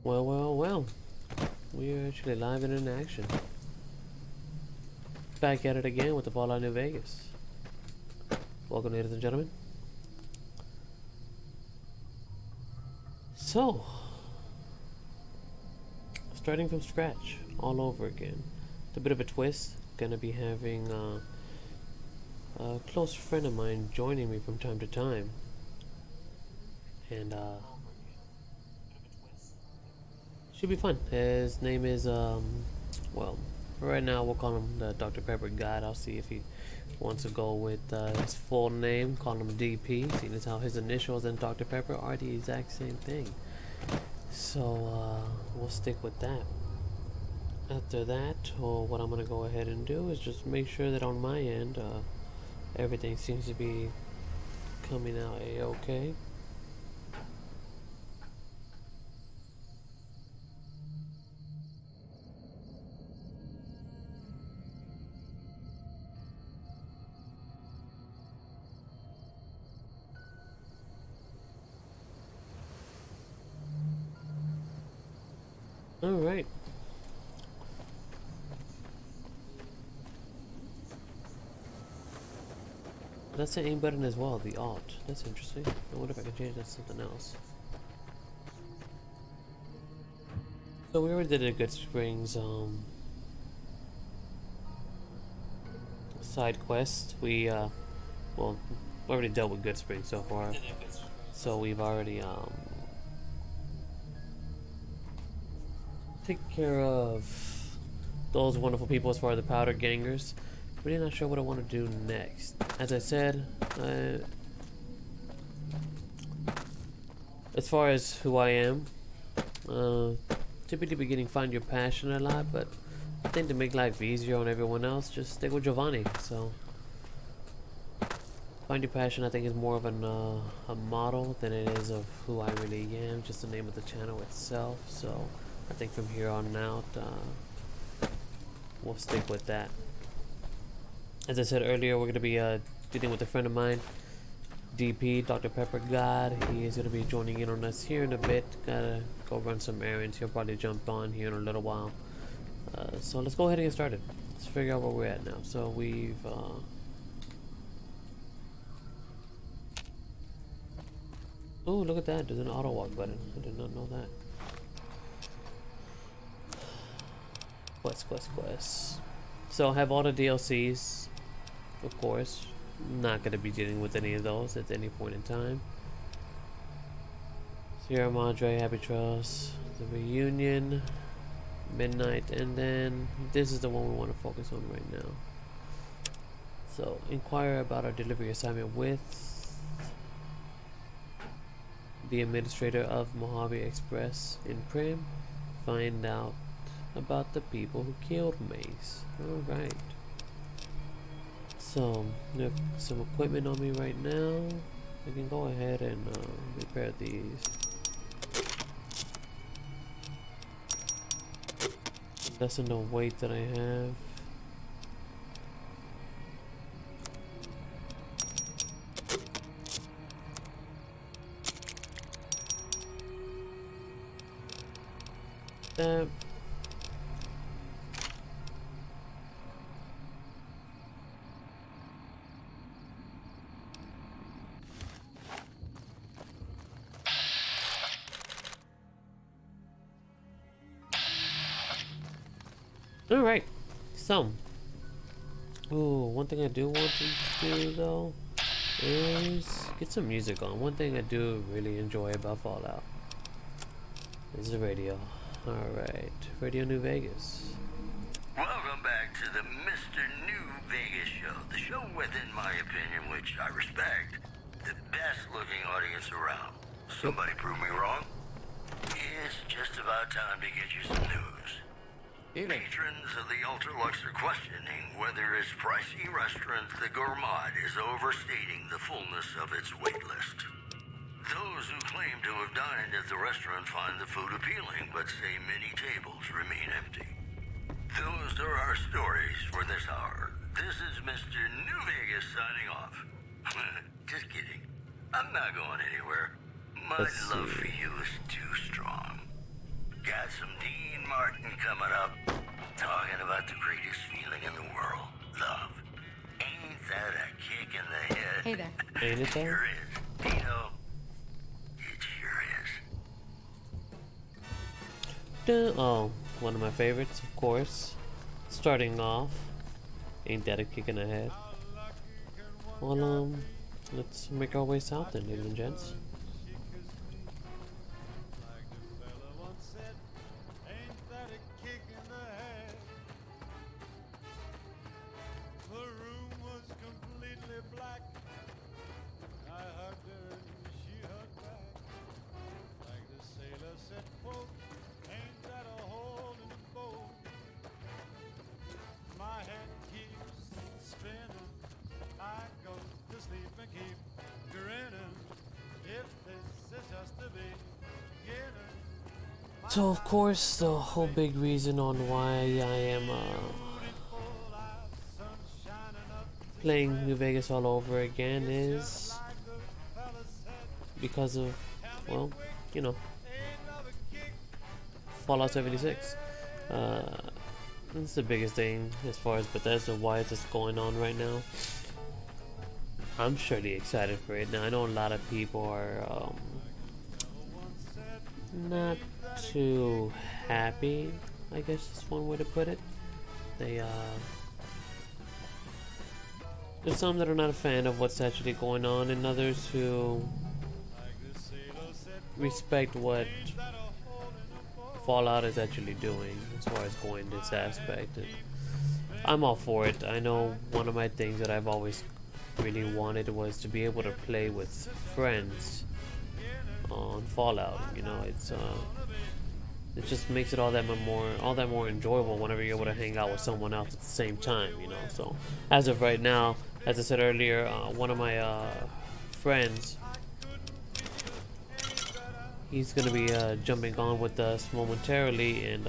Well, well, well. We're actually live and in action. Back at it again with the Fallout New Vegas. Welcome, ladies and gentlemen. So, starting from scratch, all over again. It's a bit of a twist. Gonna be having a close friend of mine joining me from time to time. And, should be fun. His name is, well, for right now we'll call him the Dr. Pepper Guide. I'll see if he wants to go with his full name, call him DP, seeing as how his initials and Dr. Pepper are the exact same thing. So, we'll stick with that. After that, what I'm going to go ahead and do is just make sure that on my end, everything seems to be coming out a-okay. Alright. That's the aim button as well, the Alt. That's interesting. I wonder if I can change that to something else. So we already did a Good Springs side quest. We well, already dealt with Good Springs so far. So we've already take care of those wonderful people as far as the powder gangers. Really not sure what I want to do next. As I said, as far as who I am, typically beginning find your passion a lot, but I think to make life easier on everyone else, just stick with Giovanni. So find your passion, I think, is more of a model than it is of who I really am, just the name of the channel itself. So I think from here on out, we'll stick with that. As I said earlier, we're going to be dealing with a friend of mine, DP, Dr. Pepper God. He is going to be joining in on us here in a bit. Gotta go run some errands. He'll probably jump on here in a little while. So let's go ahead and get started. Let's figure out where we're at now. So we've... oh, look at that. There's an auto walk button. I did not know that. Quest. So I have all the DLCs, of course. Not going to be dealing with any of those at any point in time. Sierra Madre, Happy Trails, the Reunion, Midnight, and then this is the one we want to focus on right now. So inquire about our delivery assignment with the administrator of Mojave Express in Prim. Find out about the people who killed Mace. Alright. So, I have some equipment on me right now. I can go ahead and repair these. Lessen the weight that I have. That. Alright, so, one thing I do want to do though is get some music on. One thing I do really enjoy about Fallout is the radio. Alright, Radio New Vegas. Welcome back to the Mr. New Vegas show. The show with, in my opinion, which I respect, the best looking audience around. Somebody prove me wrong. It's just about time to get you some news. Patrons of the Ultralux are questioning whether its pricey restaurant, the Gourmand, is overstating the fullness of its wait list. Those who claim to have dined at the restaurant find the food appealing, but say many tables remain empty. Those are our stories for this hour. This is Mr. New Vegas signing off. Just kidding. I'm not going anywhere. My love for you is too strong. got some Dean Martin coming up, talking about the greatest feeling in the world, love. Ain't that a kick in the head? Hey there. Ain't it though? Sure is. Dino, it sure is. Oh, one of my favorites, of course. Starting off, ain't that a kick in the head? Well, let's make our way south then, ladies and gents. So of course, the whole big reason on why I am playing New Vegas all over again is because of, well, you know, Fallout 76. That's the biggest thing as far as Bethesda, why is this going on right now. I'm surely excited for it. Now I know a lot of people are not too happy, I guess is one way to put it. There's some that are not a fan of what's actually going on, and others who respect what Fallout is actually doing as far as going this aspect. And I'm all for it. I know one of my things that I've always really wanted was to be able to play with friends on Fallout. You know, it just makes it all that more enjoyable whenever you're able to hang out with someone else at the same time, you know. So as of right now, as I said earlier, one of my friends, he's gonna be jumping on with us momentarily, and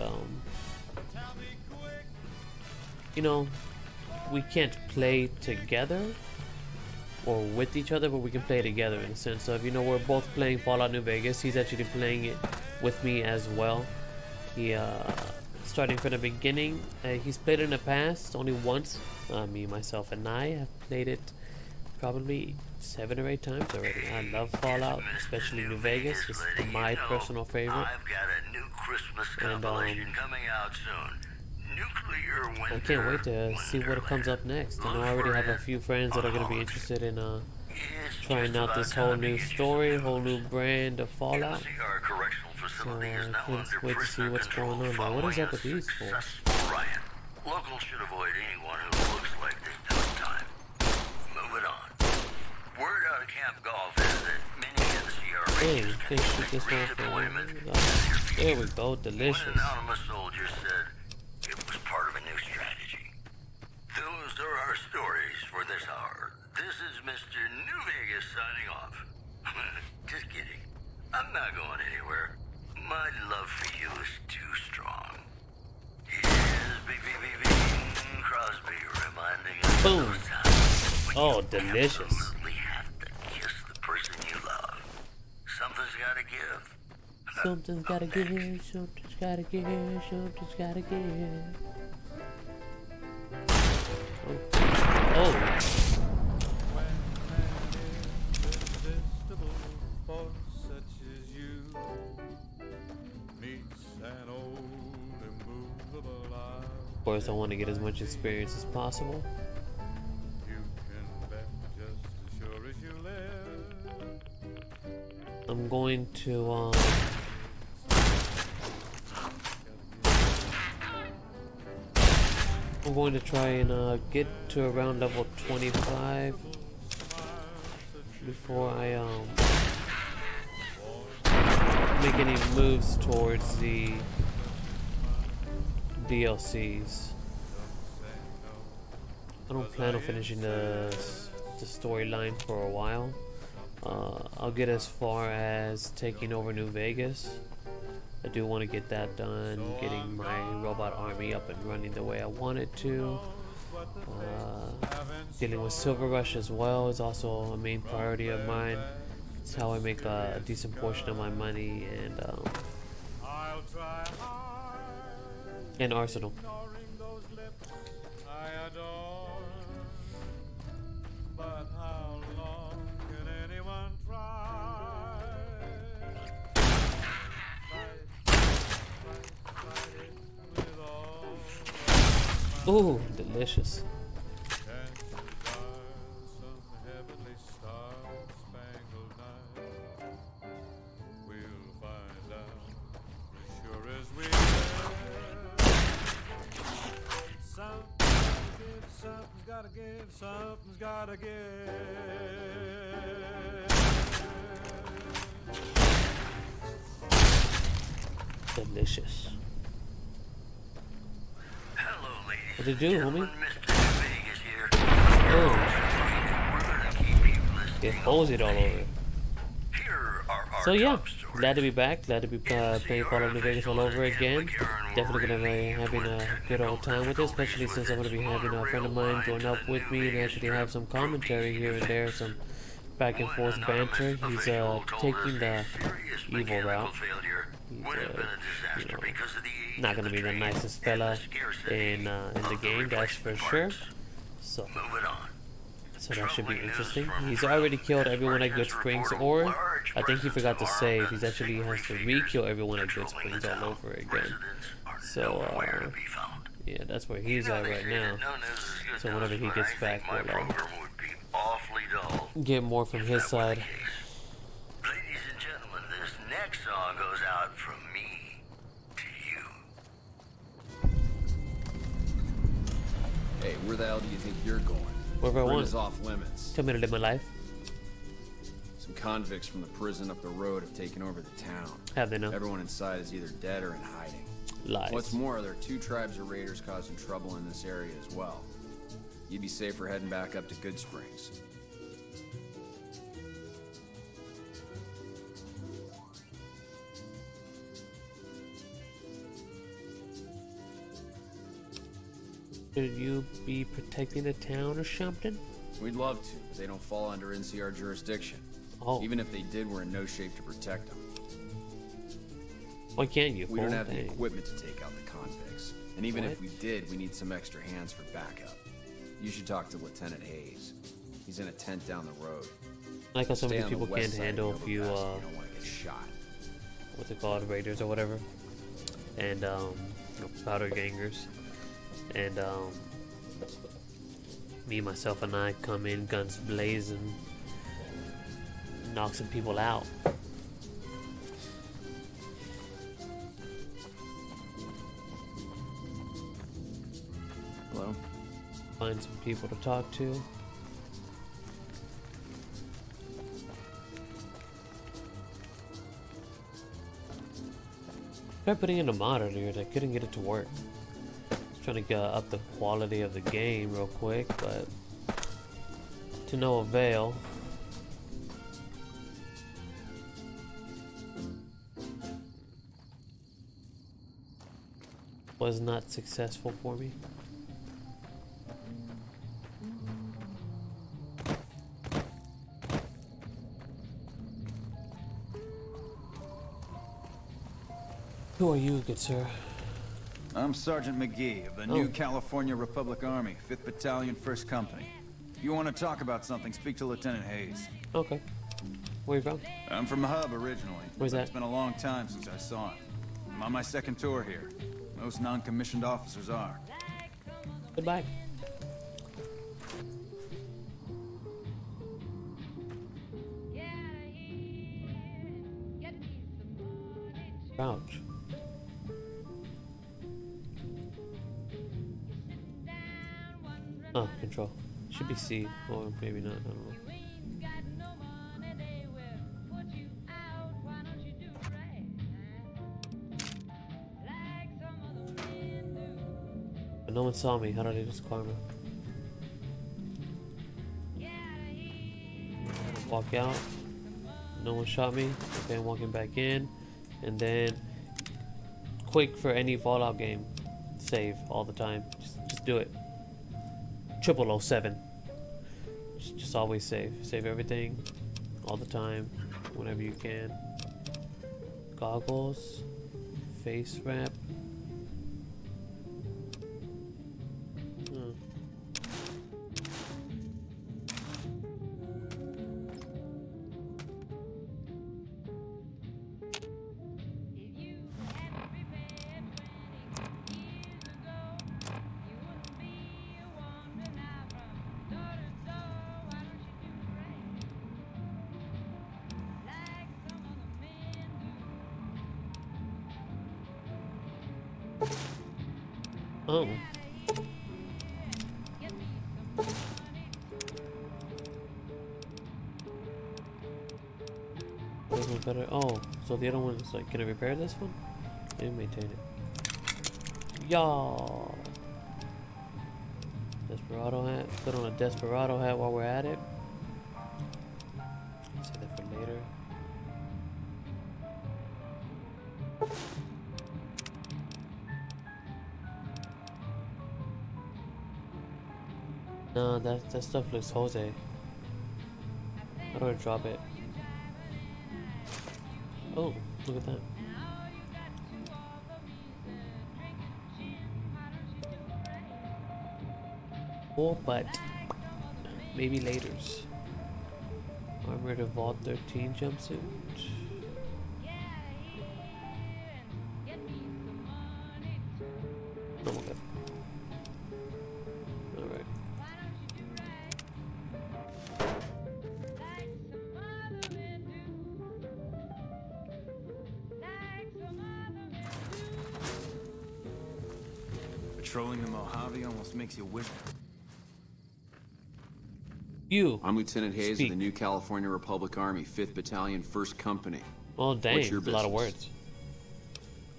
you know, we can't play together or with each other, but we can play together in a sense of, you know, we're both playing Fallout New Vegas. He's actually playing it with me as well. He starting from the beginning. He's played it in the past only once. Me, myself, and I have played it probably 7 or 8 times already. I love Fallout, especially New Vegas. It's my personal favorite. I've got a new Christmas compilation coming out soon. Nuclear winter. I can't wait to see what comes up next. I know I already have a few friends that are going to be interested in trying out this whole new story, whole new brand of Fallout. So can't wait to see what's going on now. What is up with these for? Locals should avoid anyone who looks like they've done time. Moving on. Word out of Camp Golf is that many NCR Dang, can't shoot this one for there we go, delicious. One anonymous soldier said it was part of a new strategy. Those are our stories for this hour. This is Mr. New Vegas signing off. Just kidding. I'm not going anywhere. My love for you is too strong. Here's Bing Crosby reminding us Boom. of those times when Oh, you delicious. absolutely have to kiss the person you love. Something's gotta give. Something's gotta give, something's gotta give, something's gotta give. Oh. Of course, I want to get as much experience as possible. I'm going to try and get to around level 25 before I make any moves towards the DLCs. I don't plan on finishing the storyline for a while. I'll get as far as taking over New Vegas. I do want to get that done, getting my robot army up and running the way I want it to. Dealing with Silver Rush as well is also a main priority of mine. It's how I make a decent portion of my money, and And Arsenal. Ooh, delicious. Something's gotta give. Delicious. Hello, ladies. What did you do, homie? Mr. Vegas here. Oh, We're gonna keep you listening. get hosed all over. Here are our So yeah, top stories. glad to be back. Glad to be playing Fallout New Vegas all over again. Definitely gonna be having a good old time with it, especially since I'm gonna be having a friend of mine join up with me and actually have some commentary here and there, some back and forth banter. He's taking the evil route. He's you know, not gonna be the nicest fella in the game, that's for sure. So that should be interesting. He's already killed everyone at Good Springs, or I think he forgot to save. He's actually has to re-kill everyone at Good Springs all over again. So yeah, that's where he's at right now. So whenever he gets back, we'll get more from his side. Ladies and gentlemen, this next song goes out from me to you. Hey, where the hell do you think you're going? Wherever I Britain want. is off limits. Tell me to live my life. Some convicts from the prison up the road have taken over the town. Have they know? Everyone inside is either dead or in hiding. Lies. What's more, there are 2 tribes of raiders causing trouble in this area as well. You'd be safer heading back up to Good Springs. Should you be protecting the town or something? We'd love to, but they don't fall under NCR jurisdiction. Oh. Even if they did, we're in no shape to protect them. Why can't you? We don't have the Dang. equipment to take out the convicts. And even What? if we did, we need some extra hands for backup. You should talk to Lieutenant Hayes. He's in a tent down the road. I like how some of Stay these on the people west can't side of handle the a few, overpass so you don't want to get shot. what's it called, raiders or whatever, and you know, powder gangers, and me, myself, and I come in guns blazing, knock some people out. Hello? Find some people to talk to. Tried putting in a mod earlier, I couldn't get it to work. Trying to get up the quality of the game real quick, but to no avail. Was not successful for me. Who are you, good sir? I'm Sergeant McGee of the New California Republic Army, 5th Battalion, 1st Company. If you want to talk about something, speak to Lieutenant Hayes. Okay. Where you from? I'm from Hub originally. Where's but that? It's been a long time since I saw it. I'm on my 2nd tour here. Most non-commissioned officers are. Goodbye. Ouch. Oh, control. Should be C, or maybe not, I don't know. But no one saw me, how did I just karma? Walk out. No one shot me. Okay, I'm walking back in. And then quick for any Fallout game. Save all the time. Just do it. 007. Just always save. Save everything. All the time. Whenever you can. Goggles. face wrap. Oh. This one's better. Oh, so the other one is like, can I repair this one? And maintain it. Y'all. Desperado hat. Put on a Desperado hat while we're at it. Save that for later. No, that stuff looks Jose. How do I drop it? Oh, look at that. Oh, but maybe later's. Armored Vault 13 jumpsuit. Oh, okay. Alright. Patrolling the Mojave almost makes you wish. I'm Lieutenant Hayes speak. of the New California Republic Army, 5th Battalion, 1st Company. Oh, dang. What's your That's a lot of business? words.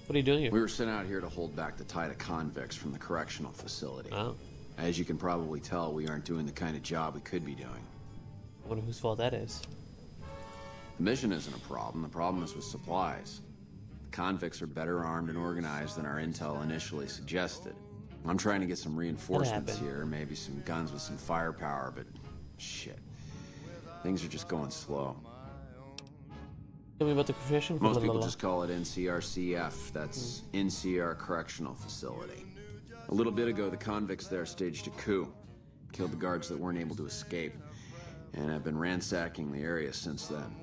What are you doing here? We were sent out here to hold back the tide of convicts from the correctional facility. Oh. As you can probably tell, we aren't doing the kind of job we could be doing. I wonder whose fault that is. The mission isn't a problem. The problem is with supplies. The convicts are better armed and organized than our intel initially suggested. I'm trying to get some reinforcements happened? here, maybe some guns with some firepower, but shit. Things are just going slow. Tell me about the profession. Most people just call it NCRCF. That's NCR Correctional Facility. A little bit ago, the convicts there staged a coup. Killed the guards that weren't able to escape. And I've been ransacking the area since then.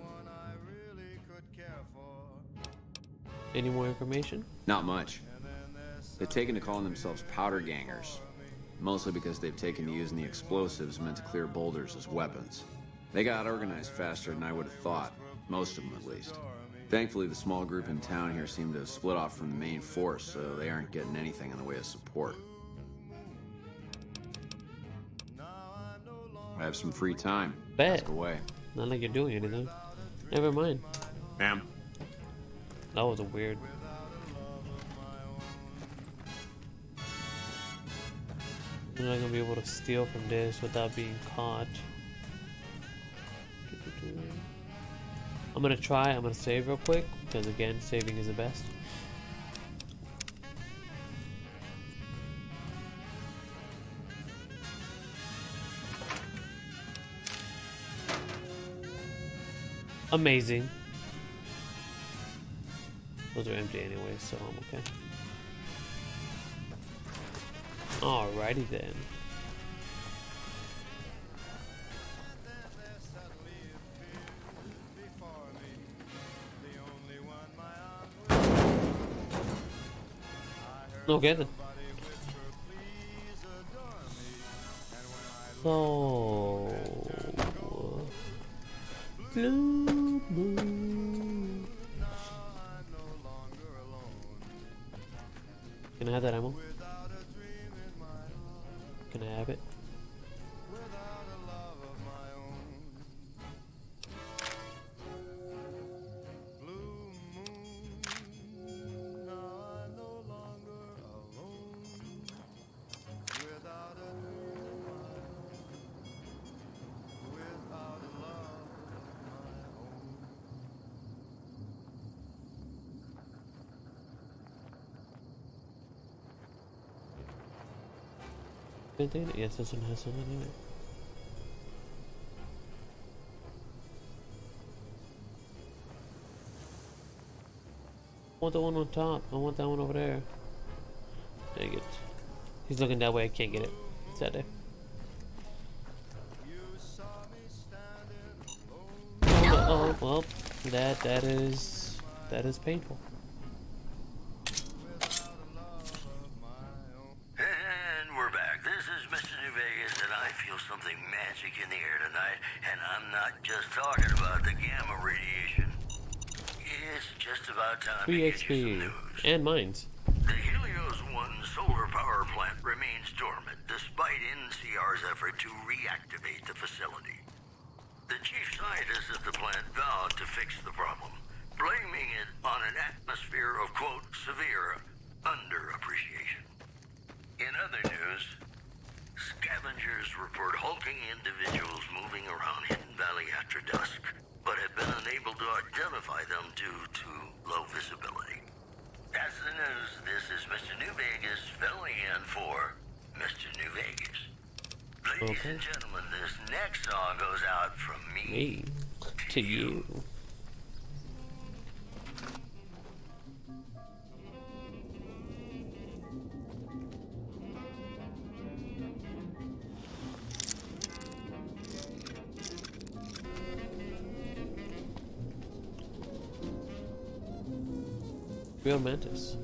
Any more information? Not much. They've taken to calling themselves powder gangers. Mostly because they've taken to using the explosives meant to clear boulders as weapons. They got organized faster than I would have thought. Most of them, at least. Thankfully, the small group in town here seem to have split off from the main force, so they aren't getting anything in the way of support. I have some free time. Bet. Ask away. Not like you're doing anything. Never mind. Ma'am. That was a weird. I'm not gonna be able to steal from this without being caught. I'm gonna try. I'm gonna save real quick because again, saving is the best. Amazing. Those are empty anyway, so I'm okay. Alrighty then. Okay then. So blue moon. Can I have that ammo? Can I have it? Yes, this one has some anyway. want the one on top. I want that one over there. Dang it. He's looking that way. I can't get it. Sad day. Oh, well, that is painful. And we're back. This is Mr. New Vegas, and I feel something magic in the air tonight, and I'm not just talking about the gamma radiation. It's just about time to get you some news. And mines. The Helios 1 solar power plant remains dormant despite NCR's effort to reactivate the facility. The chief scientist at the plant vowed to fix the problem, blaming it on an atmosphere of, quote, severe underappreciation. In other news, scavengers report hulking individuals moving around Hidden Valley after dusk, but have been unable to identify them due to low visibility. That's the news. This is Mr. New Vegas filling in for Mr. New Vegas. Ladies and gentlemen, this next song goes out from me to you. Real Mantis.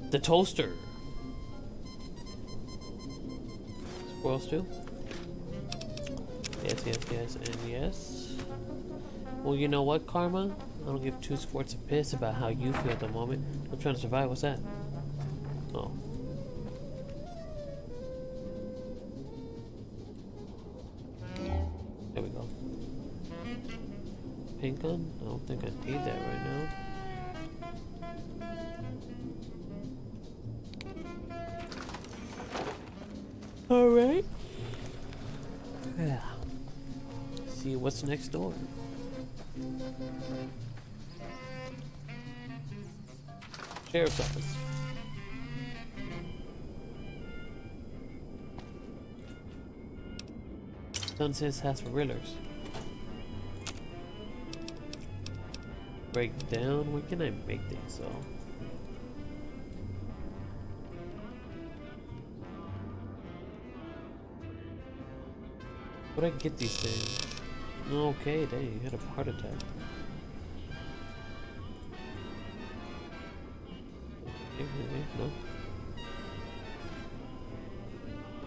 The toaster. Squirrels too? Yes, yes, yes, and yes. Well, you know what, Karma? I don't give two squirts a piss about how you feel at the moment. I'm trying to survive. What's that? Oh. There we go. Pink gun? I don't think I need that right now. Alright. Yeah. See what's next door. Sheriff's office. Sun says has for reelers. Break down. Where can I make things so? Where'd I get these things? Okay, dang, you had a heart attack. No.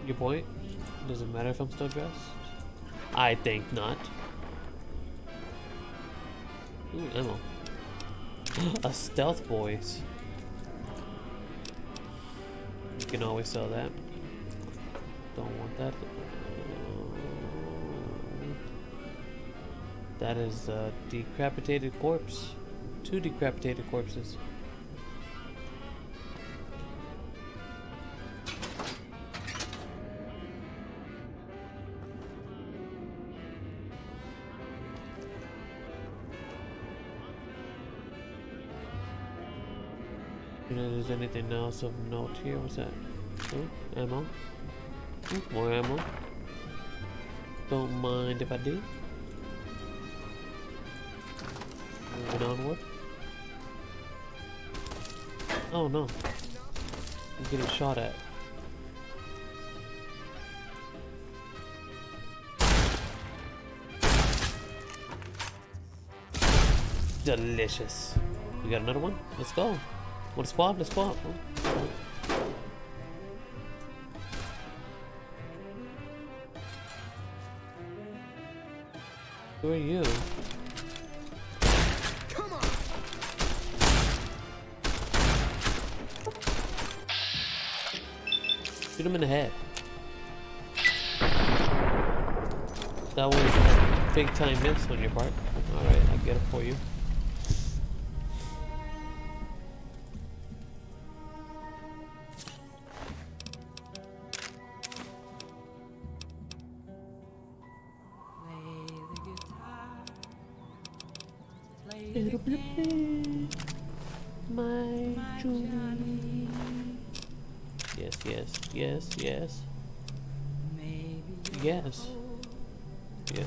Your point? Does it matter if I'm still dressed? I think not. Ooh, ammo. A stealth boys. You can always sell that. Don't want that. That is a decapitated corpse. 2 decapitated corpses. You know, there's anything else of note here? What's that? Oh, ammo. Ooh, more ammo. Don't mind if I do. Moving onward. Oh no. I'm getting shot at. Delicious. We got another one? Let's go. Want to squab? Let's squab. Who are you? Shoot him in the head. That was a big time miss on your part. Alright, I'll get it for you. My Julie. Yes, yes, yes, yes. Yes. Yes.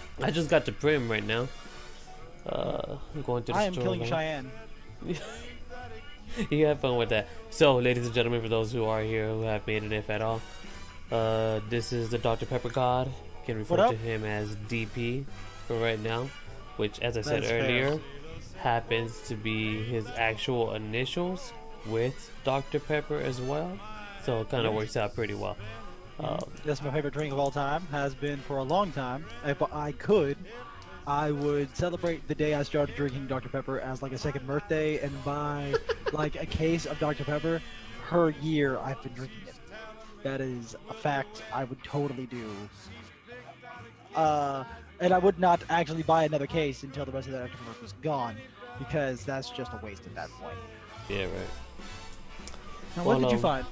I just got to Prim right now. I'm going to the I am store killing now. Cheyenne. You have fun with that. So, ladies and gentlemen, for those who are here who have made it, if at all, this is the Dr. Pepper God. You can refer to him as DP for right now, which, as I said earlier, happens to be his actual initials with Dr. Pepper as well. So it kind of works out pretty well. That's my favorite drink of all time. Has been for a long time. If I could, I would celebrate the day I started drinking Dr. Pepper as like a second birthday and buy like a case of Dr. Pepper per year I've been drinking it. That is a fact I would totally do. And I would not actually buy another case until the rest of that Dr. Pepper was gone, because that's just a waste at that point. Yeah, right. Now, what did you find?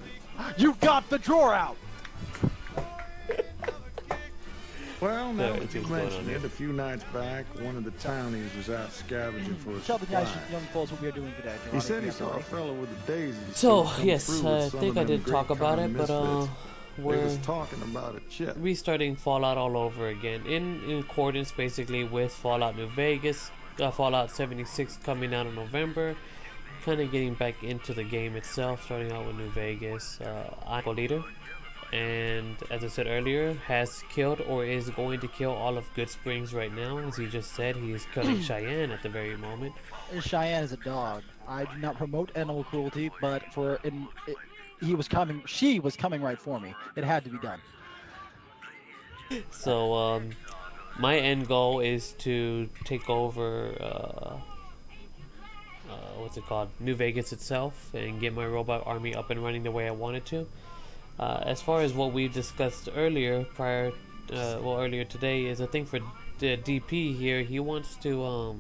You got the drawer out! Well, now Yeah, that you what's going on mentioned here? it, a few nights back, one of the townies was out scavenging for a Tell the supply. nice young folks what we are doing today. He said he saw a fellow with a daisy. So, come yes, through with I some think of I them did talk great about kind it, but misfits. They we're was talking about a chip. restarting Fallout all over again, in accordance basically with Fallout New Vegas, Fallout 76 coming out in November. Kind of getting back into the game itself, starting out with New Vegas. I'm a leader, and as I said earlier, has killed or is going to kill all of Good Springs right now. As he just said, he is killing Cheyenne at the very moment. Cheyenne is a dog. I do not promote animal cruelty, but she was coming right for me. It had to be done. So, my end goal is to take over, what's it called, New Vegas itself, and get my robot army up and running the way I wanted to. As far as what we discussed earlier, earlier today, is I think for the DP here, he wants to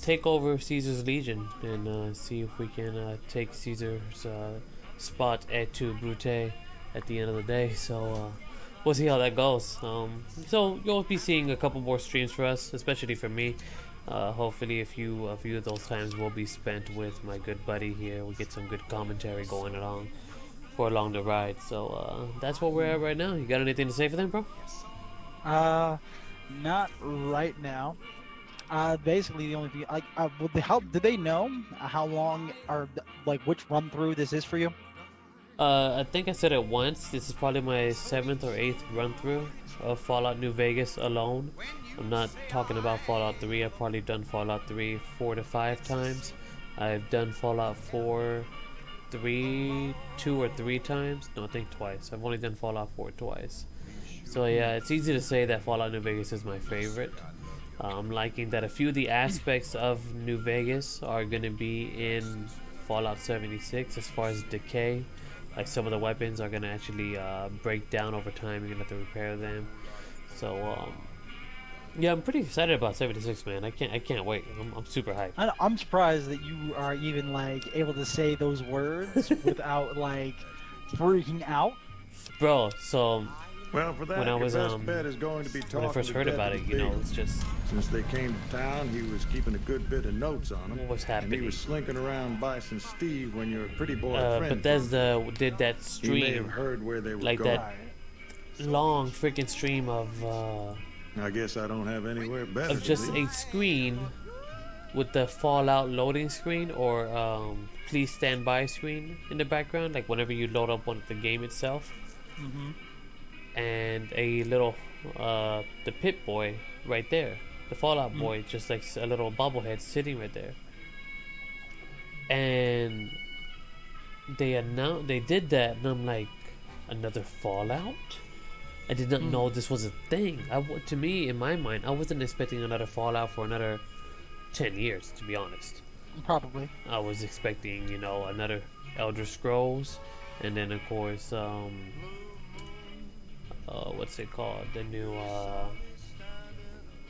take over Caesar's Legion and see if we can take Caesar's spot to Brute at the end of the day. So we'll see how that goes. So you'll be seeing a couple more streams for us, especially for me. Hopefully a few of those times will be spent with my good buddy here. We'll get some good commentary going along the ride. So that's where we're at right now. You got anything to say for them, bro? Not right now. Basically the only thing, like, how did they know how long or like which run through this is for you? I think I said it once. This is probably my 7th or 8th run through of Fallout New Vegas alone. I'm not talking about Fallout 3. I've probably done Fallout 3 4 to 5 times. I've done Fallout 4 2 or 3 times. No, I think twice. I've only done Fallout 4 twice. So yeah, it's easy to say that Fallout New Vegas is my favorite. I'm liking that a few of the aspects of New Vegas are going to be in Fallout 76 as far as decay. Like some of the weapons are going to actually break down over time. You're going to have to repair them. So yeah, I'm pretty excited about 76, man. I can't wait. I'm super hyped. I'm surprised that you are even like able to say those words without like freaking out. Bro, so Well, for that, when I was your best bet is going to be talking when I first to heard about it, Deputy you know, Biggs. it's just Since they came to town, he was keeping a good bit of notes on him. what was And he happening. was slinking around Bison Steve when your pretty boy friend. Bethesda did that He may have stream, heard where they were like going. that long freaking stream of I guess I don't have anywhere better. just to be. a screen with the Fallout loading screen or please stand by screen in the background, like whenever you load up on the game itself. And a little the Pit Boy right there, the Fallout boy, just like a little bobblehead sitting right there. And they did that, and I'm like, another Fallout? I did not know this was a thing. To me, in my mind, I wasn't expecting another Fallout for another 10 years, to be honest. Probably. I was expecting, you know, another Elder Scrolls, and then of course, what's it called? The new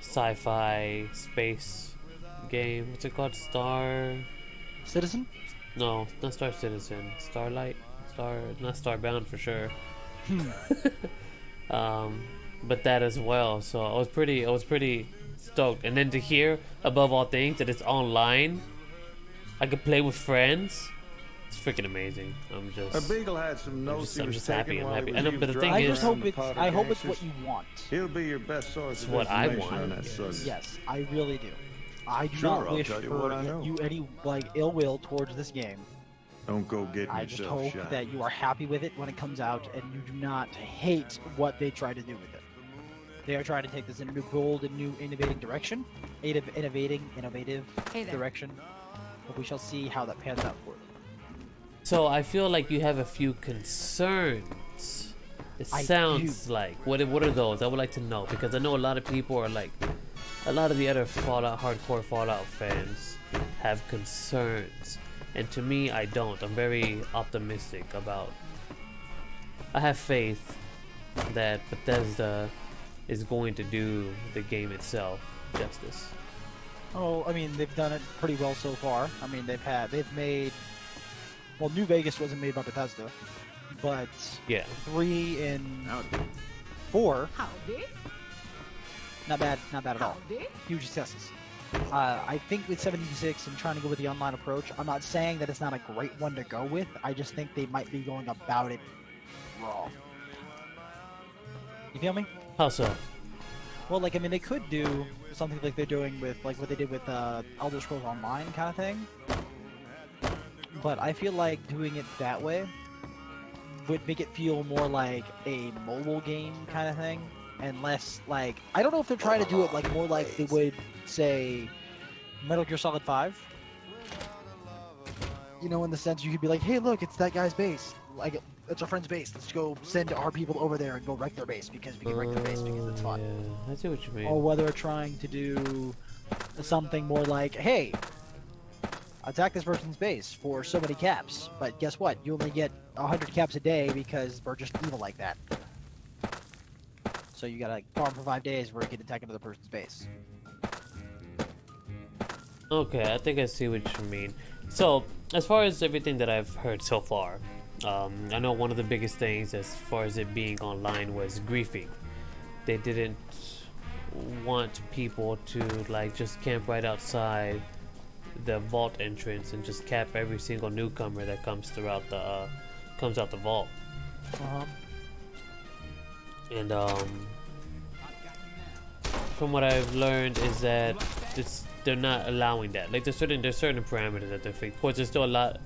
sci-fi space game. What's it called? Star? Citizen? No, not Star Citizen. Starlight? Not Starbound for sure. But that as well. So I was pretty stoked. And then to hear, above all things, that it's online, I could play with friends. It's freaking amazing. I'm A just, beagle had some notes I'm he was just happy. taking I'm while happy. he I know, was but the thing I is, just hope it's. I hope it's what you want. He'll be your best source It's of what I information want, on that yes. subject. Yes, I really do. I do Sure, not I'll wish tell you for what I know. you any like ill will towards this game. Don't go getting I just yourself hope shot. that you are happy with it when it comes out, and you do not hate what they try to do with it. They are trying to take this in a new bold and new innovative direction. Innovative Hey there. direction. But we shall see how that pans out for them. so I feel like you have a few concerns. It I sounds like. What are those? I would like to know, because I know a lot of people are like, a lot of the other Fallout, hardcore Fallout fans have concerns. And to me, I don't. I'm very optimistic about. I have faith that Bethesda is going to do the game itself justice. Oh, I mean, they've done it pretty well so far. I mean, they've made. Well, New Vegas wasn't made by Bethesda, but Yeah. 3 and Now, 4, Howdy. not bad at all. Howdy. Huge successes. I think with 76 and trying to go with the online approach, I'm not saying that it's not a great one to go with. I just think they might be going about it wrong. You feel me? How so? Well, like, I mean, they could do something like they're doing with, like, what they did with Elder Scrolls Online kind of thing. But I feel like doing it that way would make it feel more like a mobile game kind of thing, and less like, I don't know if they're trying to do it like more like they would say Metal Gear Solid 5. You know, in the sense you could be like, hey, look, it's that guy's base. Like, it's our friend's base. Let's go send our people over there and go wreck their base because we can wreck their base because it's fun. Yeah, I see what you mean. Or whether they're trying to do something more like, hey, attack this person's base for so many caps, but guess what? You only get 100 caps a day because we're just evil like that. So you gotta farm for 5 days where you can attack another person's base. Okay, I think I see what you mean. So, as far as everything that I've heard so far, I know one of the biggest things as far as it being online was griefing. They didn't want people to like just camp right outside the vault entrance and just cap every single newcomer that comes throughout the comes out the vault. And from what I've learned is that they're not allowing that. Like there's certain parameters that they're fixing. Of course, there's still a lot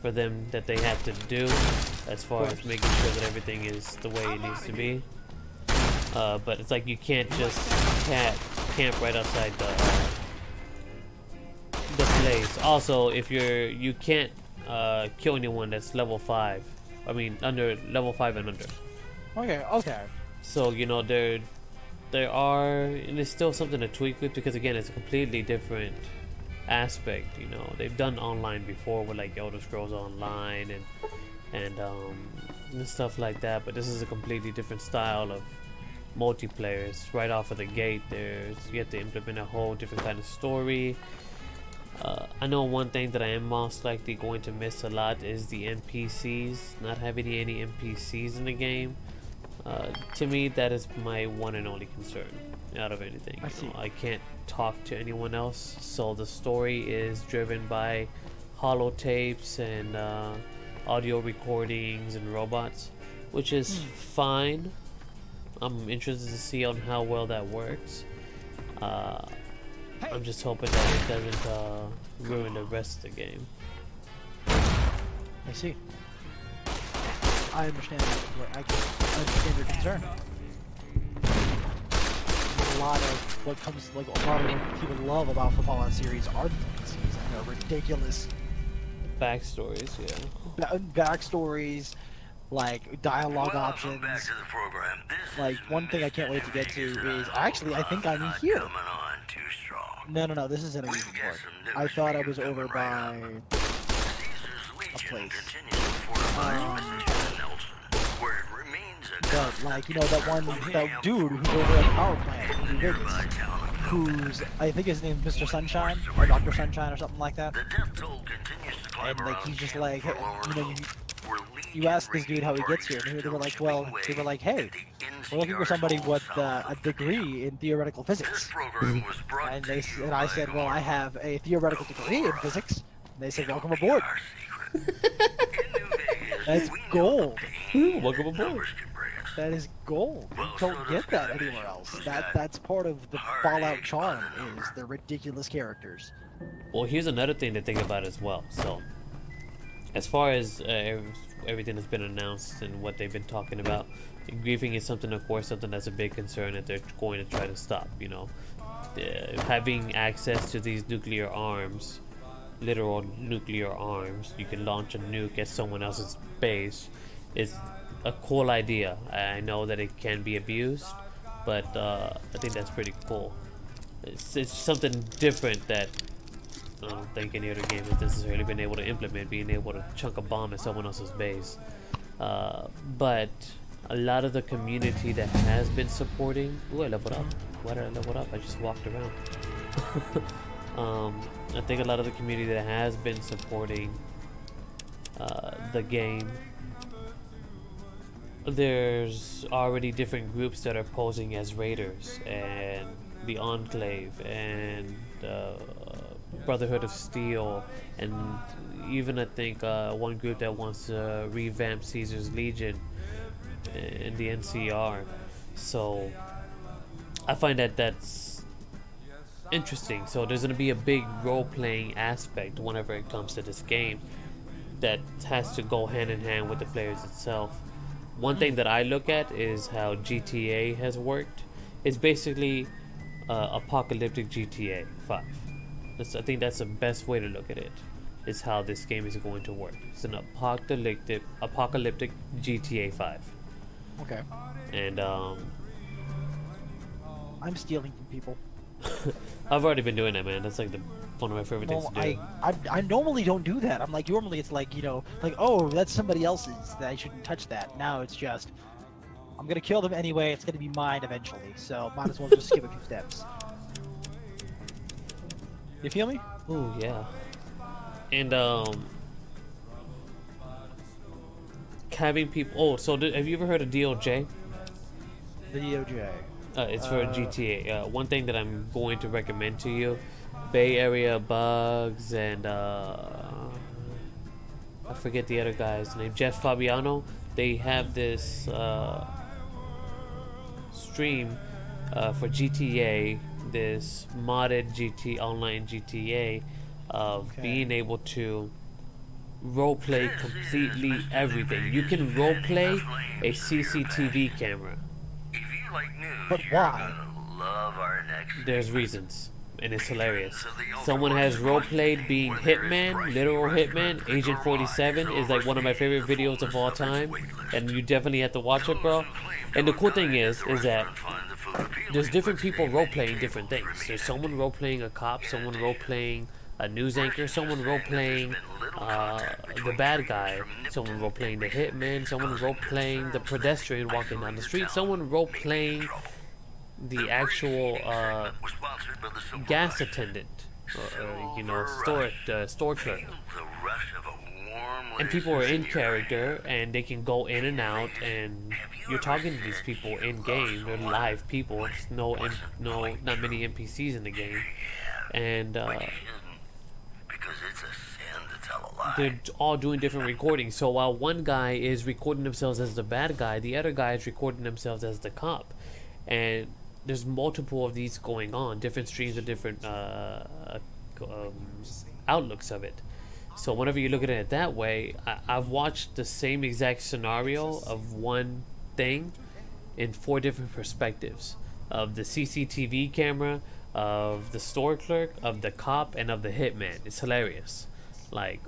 for them that they have to do as far as making sure that everything is the way it needs to be. But it's like you can't just camp right outside the place. Also, if you can't kill anyone that's level 5. I mean, under level 5 and under. Okay. So you know there are, and there's still something to tweak with, because again it's a completely different aspect. You know, they've done online before with like Elder Scrolls Online and stuff like that, but this is a completely different style of multiplayer. It's right off of the gate. You have to implement a whole different kind of story. I know one thing that I am most likely going to miss a lot is the NPCs. Not having any NPCs in the game. To me, that is my one and only concern out of anything. You know, I can't talk to anyone else, so the story is driven by holotapes and audio recordings and robots, which is fine. I'm interested to see on how well that works. I'm just hoping that it doesn't ruin the rest of the game. I see. I understand. I understand your concern. A lot of what comes, like a lot of what people love about the Fallout series are the NPCs and their ridiculous Backstories, yeah. backstories, like dialogue options. Back to the program. This Like one thing I can't wait to get to is actually I think I'm here. coming on too strong. No, this isn't a music part. I thought I was over by a place. But like, you know, that dude who's over at power plant in New Vegas, who's, I think his name's Mr. Sunshine or Dr. Sunshine or something like that. And like he's just like, you know, you ask this dude how he gets here, and they were like, well, hey, we're looking for somebody with a degree in theoretical physics. And I said, well, I have a theoretical degree in physics. And they said, welcome aboard. That's gold. Welcome aboard. Numbers can bring us. That is gold. You don't get that anywhere else. That's part of the Fallout charm is the ridiculous characters. Well, here's another thing to think about as well. So, as far as everything that's been announced and what they've been talking about, griefing is something, of course, something that's a big concern that they're going to try to stop. You know, having access to these nuclear arms, literal nuclear arms, you can launch a nuke at someone else's base, is a cool idea. I know that it can be abused, but I think that's pretty cool. It's something different that I don't think any other game has necessarily been able to implement, being able to chunk a bomb at someone else's base. But a lot of the community that has been supporting... Ooh, I leveled up. Why did I level up? I just walked around. I think a lot of the community that has been supporting the game, there's already different groups that are posing as raiders, and the Enclave, and Brotherhood of Steel, and even I think one group that wants to revamp Caesar's Legion in the NCR. So I find that that's interesting. So there's going to be a big role-playing aspect whenever it comes to this game that has to go hand in hand with the players itself. One thing that I look at is how GTA has worked. It's basically apocalyptic GTA 5. I think that's the best way to look at it, is how this game is going to work. It's an apocalyptic GTA 5. Okay. And I'm stealing from people. I've already been doing that, man. That's like one of my favorite things Well, to do. I normally don't do that. I'm like, normally it's like, you know, like, oh, that's somebody else's, that I shouldn't touch that. Now it's just, I'm gonna kill them anyway, it's gonna be mine eventually, so might as well just skip a few steps. You feel me? Oh yeah. And having people. Oh, so have you ever heard of DOJ? The DOJ. It's for GTA. One thing that I'm going to recommend to you, Bay Area Bugs and I forget the other guy's name, Jeff Fabiano. They have this stream for GTA, this modded online GTA of being able to roleplay completely everything. You can roleplay a CCTV camera. If you like news, But you're why? gonna love our next. There's reasons, and it's hilarious. Someone has roleplayed being Hitman, literal Hitman. Agent 47 is like one of my favorite videos of all time, and you definitely have to watch it, bro. And the cool thing is that there's different people roleplaying different things. There's someone roleplaying a cop, someone roleplaying a news anchor, someone role-playing the bad guy, someone role-playing the hitman, someone role-playing the pedestrian walking down the street, someone role-playing the actual gas attendant, you know, store clerk. And people are in character, and they can go in and out, and you're talking to these people in game. They're live people. There's not many NPCs in the game, and they're all doing different recordings. So while one guy is recording themselves as the bad guy, the other guy is recording themselves as the cop, and there's multiple of these going on, different streams of different outlooks of it. So whenever you look at it that way, I've watched the same exact scenario of one thing in 4 different perspectives, of the CCTV camera, of the store clerk, of the cop, and of the hitman. It's hilarious. Like,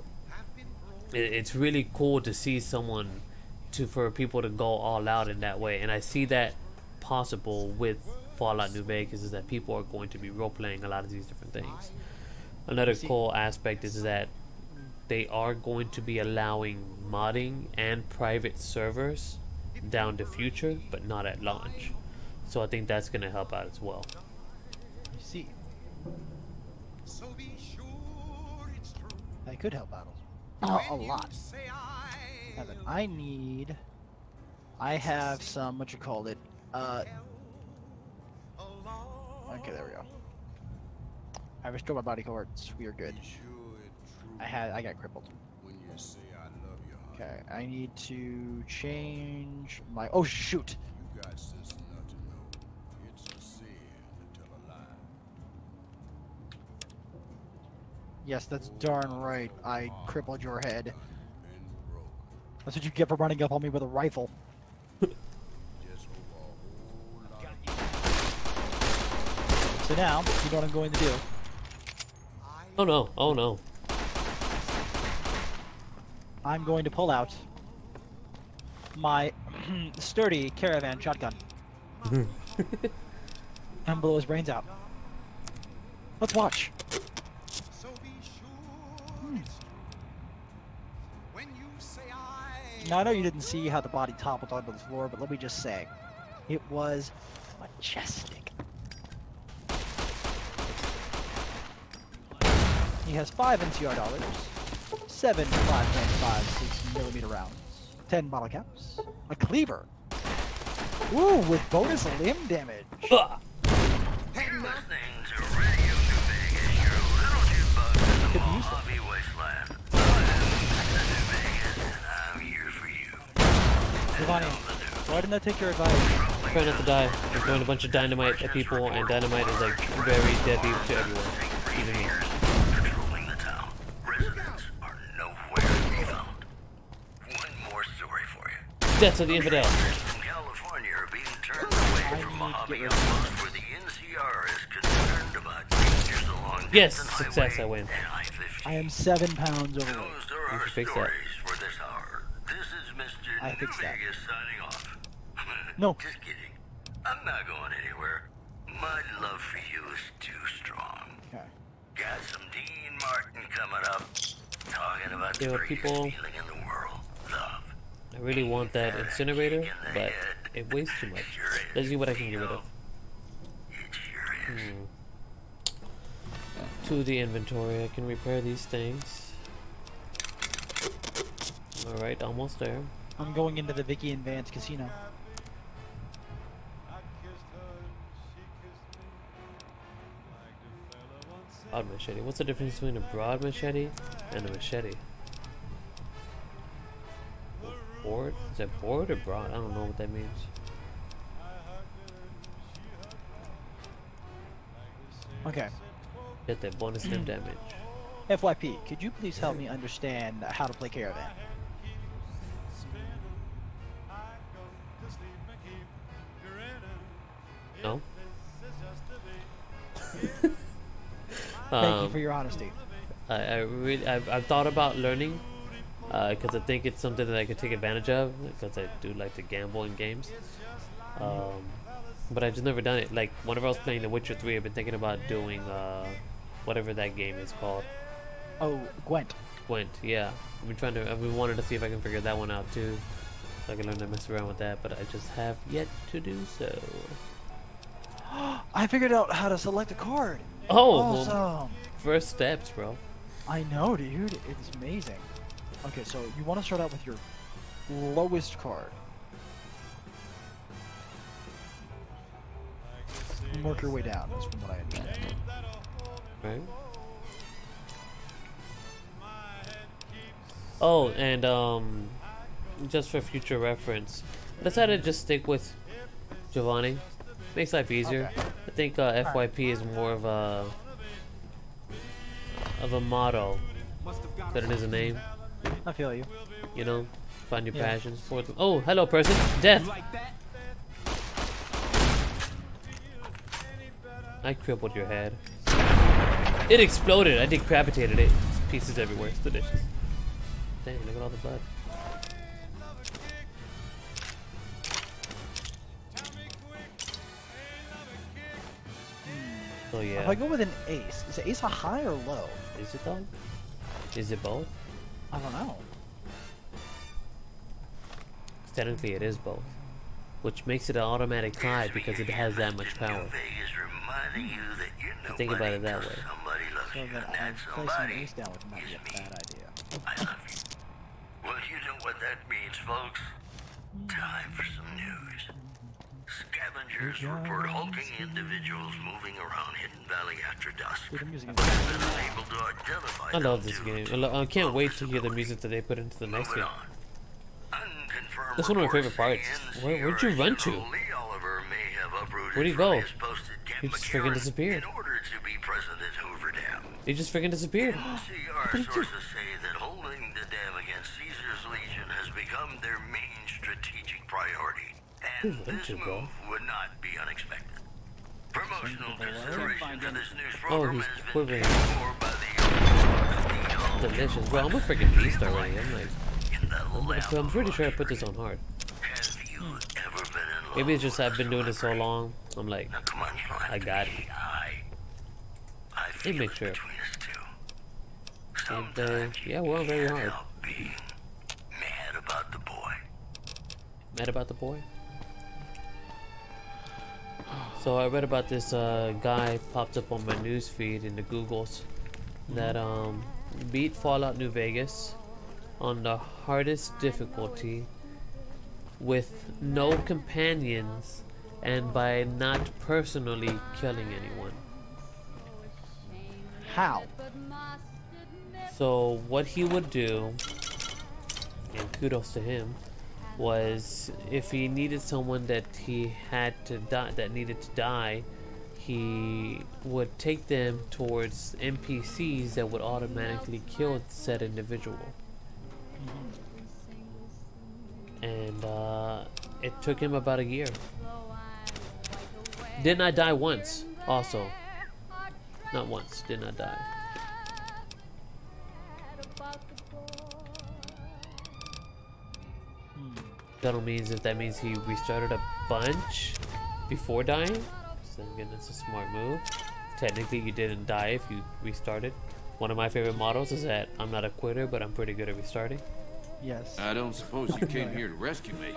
it's really cool to see for people to go all out in that way, and I see that possible with Fallout New Vegas, is that people are going to be role-playing a lot of these different things. Another cool aspect is that they are going to be allowing modding and private servers down the future, but not at launch. So I think that's going to help out as well. I see. That could help out a lot. Evan, I have some, what you call it, okay, there we go. I restored my body parts, we are good. I got crippled. Okay, I need to change my. Oh shoot! You got sense enough to know it's a sin to tell a lie. Yes, that's darn right. I crippled your head. Been broke. That's what you get for running up on me with a rifle. Just over a whole lot of So now, you know what I'm going to do. Oh no, oh no. I'm going to pull out my sturdy caravan shotgun and blow his brains out. Let's watch. So be sure it's true. When you say I Now, I know you didn't see how the body toppled onto the floor, but let me just say, it was majestic. He has 5 NCR dollars, 7 5.56mm rounds, 10 bottle caps, a cleaver. Ooh, with bonus limb damage. Ah! You're listening to Radio New Vegas, your little jukebox in the Could be useful. Mojave wasteland. I'm Mr. New Vegas, and I'm here for you. Giovanni, why didn't I take your advice? Try not to die. We're throwing a bunch of dynamite at people, and dynamite is like very deadly to everyone, even me. Patrolling the town. Residents are nowhere to be found. One more story for you. Death to the infidel. From California are being turned away from Mojave outpost where the NCR is concerned about dangers along Yes, Dixon success, Highway I win. and I-15. I am 7 pounds overweight. Those are You our should fix that. stories for this hour. This is Mr. I New fixed that. Vegas signing off. No. Just kidding. I'm not going anywhere. My love for you is too strong. Okay. Got some Dean Martin coming up, talking about the There are greatest people- feeling in the world. Love. I really want that incinerator, Kick in the but head. it wastes too much. Sure is. Let's see what I can get rid of. It sure is. To the inventory, I can repair these things. Alright, almost there. I'm going into the Vicky and Vance casino. Broad machete. What's the difference between a broad machete and a machete? Board? Is that board or broad? I don't know what that means. Okay. Get that bonus limb damage. FYP, could you please help me understand how to play Caravan? No? Thank you for your honesty. I've thought about learning because I think it's something that I could take advantage of because I do like to gamble in games. But I've just never done it. Like whenever I was playing The Witcher 3, I've been thinking about doing whatever that game is called. Oh, Gwent. Gwent, yeah. I've been wanting to see if I can figure that one out too, so I can learn to mess around with that. But I just have yet to do so. I figured out how to select a card. Oh, well, Awesome. first steps, bro. I know, dude. It's amazing. Okay, so you want to start out with your lowest card. And work your way down, is from what I understand. Right. Oh, and just for future reference, I decided to just stick with Giovanni. Makes life easier. Okay. I think FYP is more of a motto than it is a name. I feel you. You know, find your Yeah. passions for them. Oh, hello, person. Death. I crippled your head. It exploded. I decapitated it. Pieces everywhere. It's delicious. Dang, look at all the blood. So yeah. If I go with an ace, is the ace a high or low? Is it though? Is it both? I don't know. 'Cause technically it is both. Which makes it an automatic high because it has that much power. Vegas reminding you that you're To think about it that nobody way. till somebody loves So you, then and that placing an somebody ace down would not be a bad idea. I love you. Well, you know what that means, folks. Time for some news. Scavengers report hulking individuals moving around Hidden Valley after dusk. Dude, the music is Been able to identify I love them this due game. to I can't wait to hear the music that they put into the next moving game. on. Confirmed That's one of my favorite reports parts. say Where'd you run to? Lee Oliver may have uprooted Where'd he from go? his post at Camp He just McCarran freaking disappeared. in order to be present at Hoover Dam. He just freaking disappeared. NCR sources say that holding the dam against Caesar's Legion has become their main strategic priority, and Where'd this you go? move would not be unexpected. Promotional consideration for this news Oh, program he's has been quivering. paid for by the Delicious. Bro, I'm a freaking beast already. I'm like, in the so I'm pretty sure I put this on hard. Have you ever been in love? Maybe it's just I've been doing this so long. I'm like, Now, come on, you don't have I to got be. it. I feel make it sure. between us two. And, Sometimes yeah, we're on very can't hard. help being mad about the boy. Mad about the boy? So I read about this guy popped up on my news feed in the Googles that beat Fallout New Vegas on the hardest difficulty with no companions and by not personally killing anyone. How? So what he would do, and kudos to him, was if he needed someone that he had to die, that needed to die, he would take them towards NPCs that would automatically kill said individual. And it took him about a year. Did not die once, also. Not once, did not die. That means if that means he restarted a bunch before dying, so again that's a smart move. Technically you didn't die if you restarted. One of my favorite models is that I'm not a quitter, but I'm pretty good at restarting. Yes. I don't suppose you came here to rescue me.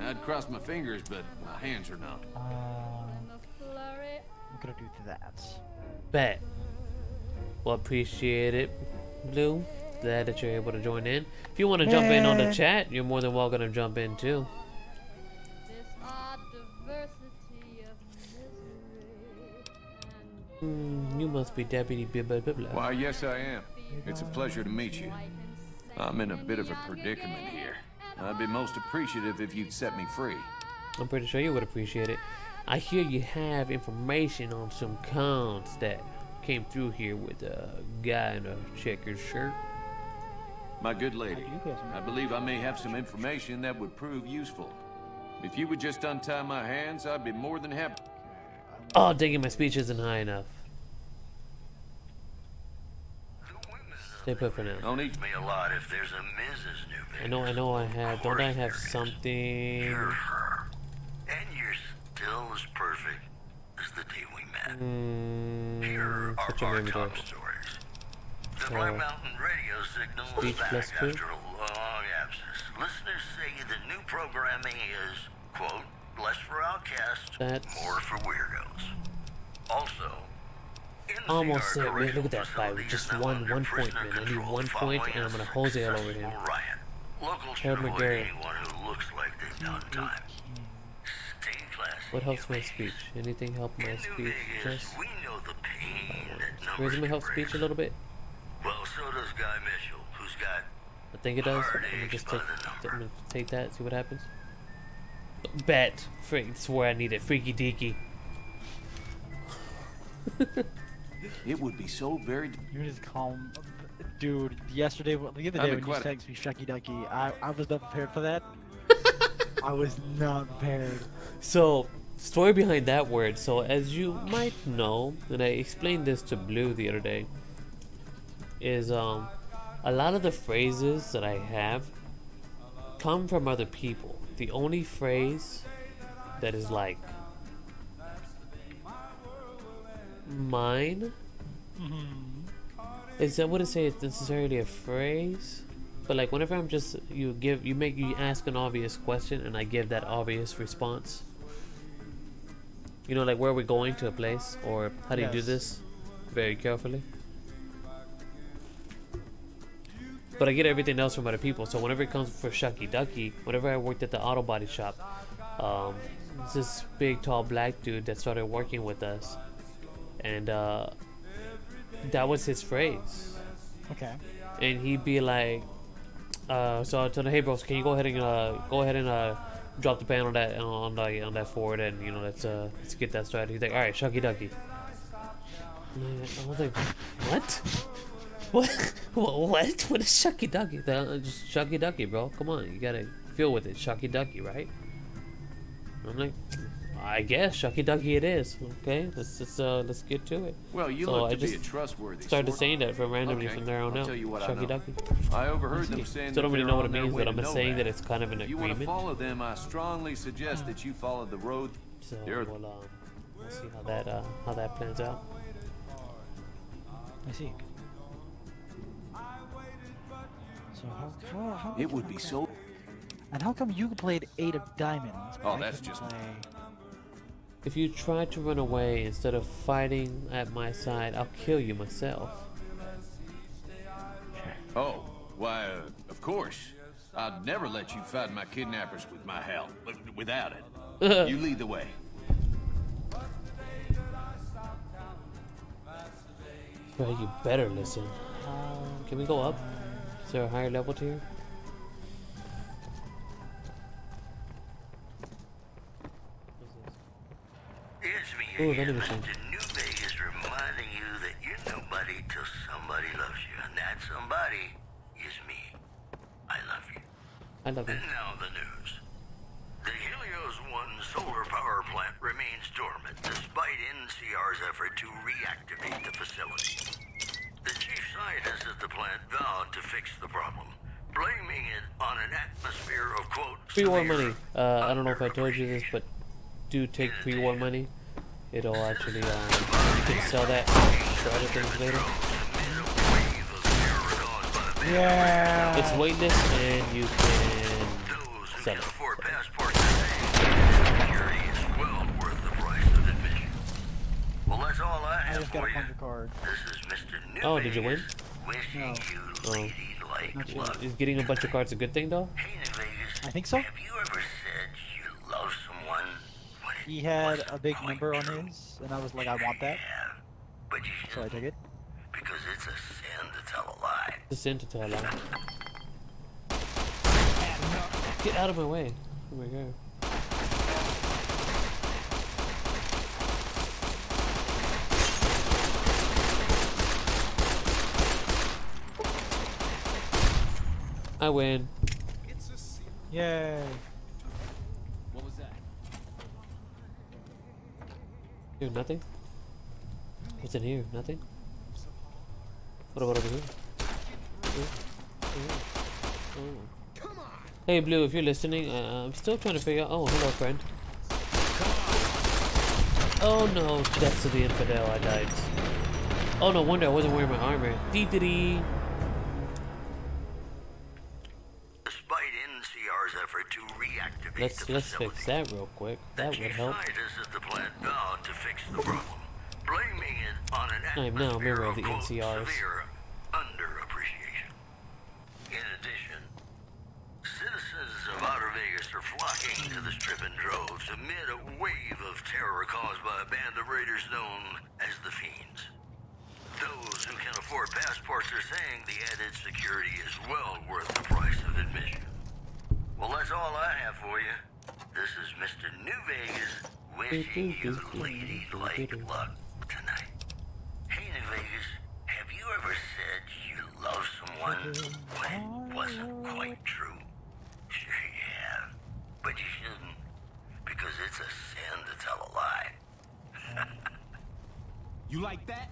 I'd cross my fingers, but my hands are numb. I'm gonna do that. Bet. Well, appreciate it, Blue. Glad that you're able to join in. If you want to jump in on the chat, you're more than welcome to jump in too. You must be Deputy blah blah blah. Why, yes, I am. It's a pleasure to meet you. I'm in a bit of a predicament here. I'd be most appreciative if you'd set me free. I'm pretty sure you would appreciate it. I hear you have information on some cons that came through here with a guy in a checkered shirt. My good lady, I believe I may have some information that would prove useful. If you would just untie my hands, I'd be more than happy. Oh, dang it, my speech isn't high enough. Stay put for now. Don't eat me a lot if there's a Mrs. New Vegas. I know I have. Don't I have something? You're her. And you're still as perfect as the day we met. Here are Put your our name top there. stories. The Black Mountain radio signal is Speech back plus two? after a long absence. Listeners say the new programming is, quote, less for outcasts, That's- more for weirdos. Also, Almost NCR there. Wait, look at that fight. facility Just is now under 1 point, prisoner man. I need control 1 point, following and I'm gonna a Jose all over him. successful riot. Locals should Ted avoid McGarry. anyone who looks like they've done time. Stay classy. What helps New my Vegas. speech? Anything help my In New speech? Vegas, Just we know the pain that numbers raising my can help bring. speech a little bit. Well, so does Guy Mitchell, who's got I think it does. hard Let me age just by take. the number. Let me take that. See what happens. Bet. Freak. Swear I need it. Freaky deaky. It would be so very... You just calm, dude. Yesterday, the other day when you texted me Shucky Ducky, I was not prepared for that. I was not prepared. So, story behind that word. So, as you might know, and I explained this to Blue the other day, is a lot of the phrases that I have come from other people. The only phrase that is like mine is, I wouldn't say it's necessarily a phrase, but like whenever I'm just you ask an obvious question and I give that obvious response. You know, like where are we going to a place, or how do you do Yes. this? Very carefully. But I get everything else from other people. So whenever it comes for Shucky Ducky, whenever I worked at the auto body shop, it's this big tall black dude that started working with us, and that was his phrase. Okay. And he'd be like, So I told him, hey bros, can you go ahead and drop the pan on that forward, and you know let's get that started. He's like, all right, shucky ducky. I was like, what? What? What is shucky ducky? Just shucky ducky, bro. Come on, you gotta feel with it. Shucky ducky, right? I'm like, I guess shucky ducky it is. Okay, let's get to it. Well, you so look I to be just a trustworthy started sort. saying that randomly Okay, from there on I'll out. tell you what I Shucky know. ducky. I overheard them saying Still don't that really they're know what on it their means, way but I'm to just saying Novak. that it's kind of an If you want to agreement. follow them, I strongly suggest that you follow the road. So They're- we'll see how that plans out. I see. So how It would be so. And how come you played 8 of diamonds? but Oh, I that's couldn't just- play... If you try to run away instead of fighting at my side, I'll kill you myself. Oh, why, of course. I'd never let you fight my kidnappers with my help, but without it. You lead the way. Well, you better listen. Can we go up? Is there a higher level tier? It's me Ooh, again, vending machine. Mr. New Vegas, reminding you that you're nobody till somebody loves you, and that somebody is me. I love you. I love it. And now the news. The Helios 1 solar power plant remains dormant despite NCR's effort to reactivate the facility. The chief scientist at the plant vowed to fix the problem, blaming it on an atmosphere of, quote, Pre-war severe money. I don't know if I told you this, but do take pre-war money. It'll actually, you can sell that for other things later. Yeah. It's weightless and you can sell it. For passports security is well worth the price of admission. Well, that's all I I have just got for a you. puncher card. This is Mr. New Oh, did you win? Vegas, wishing No. you lady like Not yet. luck. Is getting a bunch of cards a good thing though? Hey, New Vegas, I think so. have you ever said you love someone? But it He had wasn't a big quite number on true? his, and I was like, I want that. Yeah, but you So I shouldn't, took it. because it's a sin to tell a lie. The sin to tell a lie. Get out of my way. Oh my god. I win. Yay. What was that? Dude, nothing? What's in here? Nothing? What about over here? Oh. Hey Blue, if you're listening, I'm still trying to figure out. Oh, hello friend. Oh no, death to the infidel, I died. Oh no wonder I wasn't wearing my armor. Dee-dee-dee. Despite NCR's effort to reactivate the Let's facility, fix that real quick. That would chief help. scientist at the plant vowed to fix the problem, blaming it on an I am now a atmosphere member of the quote, NCRs. severe underappreciation. In addition, citizens of Outer Vegas are flocking to the strip in droves amid a wave of terror caused by a band of raiders known as the Fiends. Those who can afford passports are saying the added security is well worth the price of admission. Well, that's all I have for you. This is Mr. New Vegas wishing you lady like luck tonight. Hey, New Vegas, have you ever said you love someone when it wasn't quite true? Sure you have, but you shouldn't, because it's a sin to tell a lie. You like that?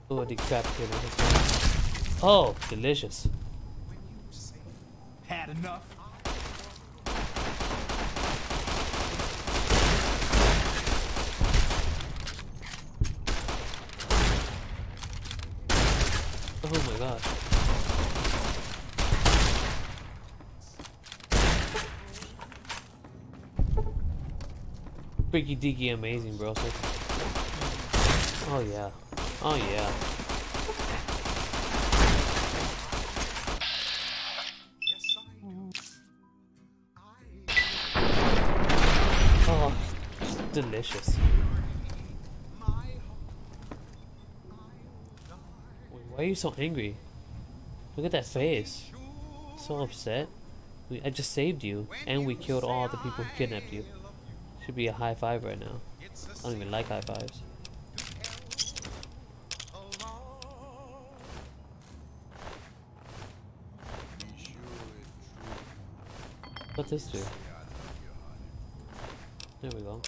Oh, decapitated. Oh, delicious. Had enough? Oh my god. Freaky deaky amazing, bro. So oh yeah. Oh yeah. Oh, just delicious. are you so angry? Look at that face. So upset. I just saved you, and we killed all the people who kidnapped you. Should be a high five right now. I don't even like high fives. What's this do? There we go.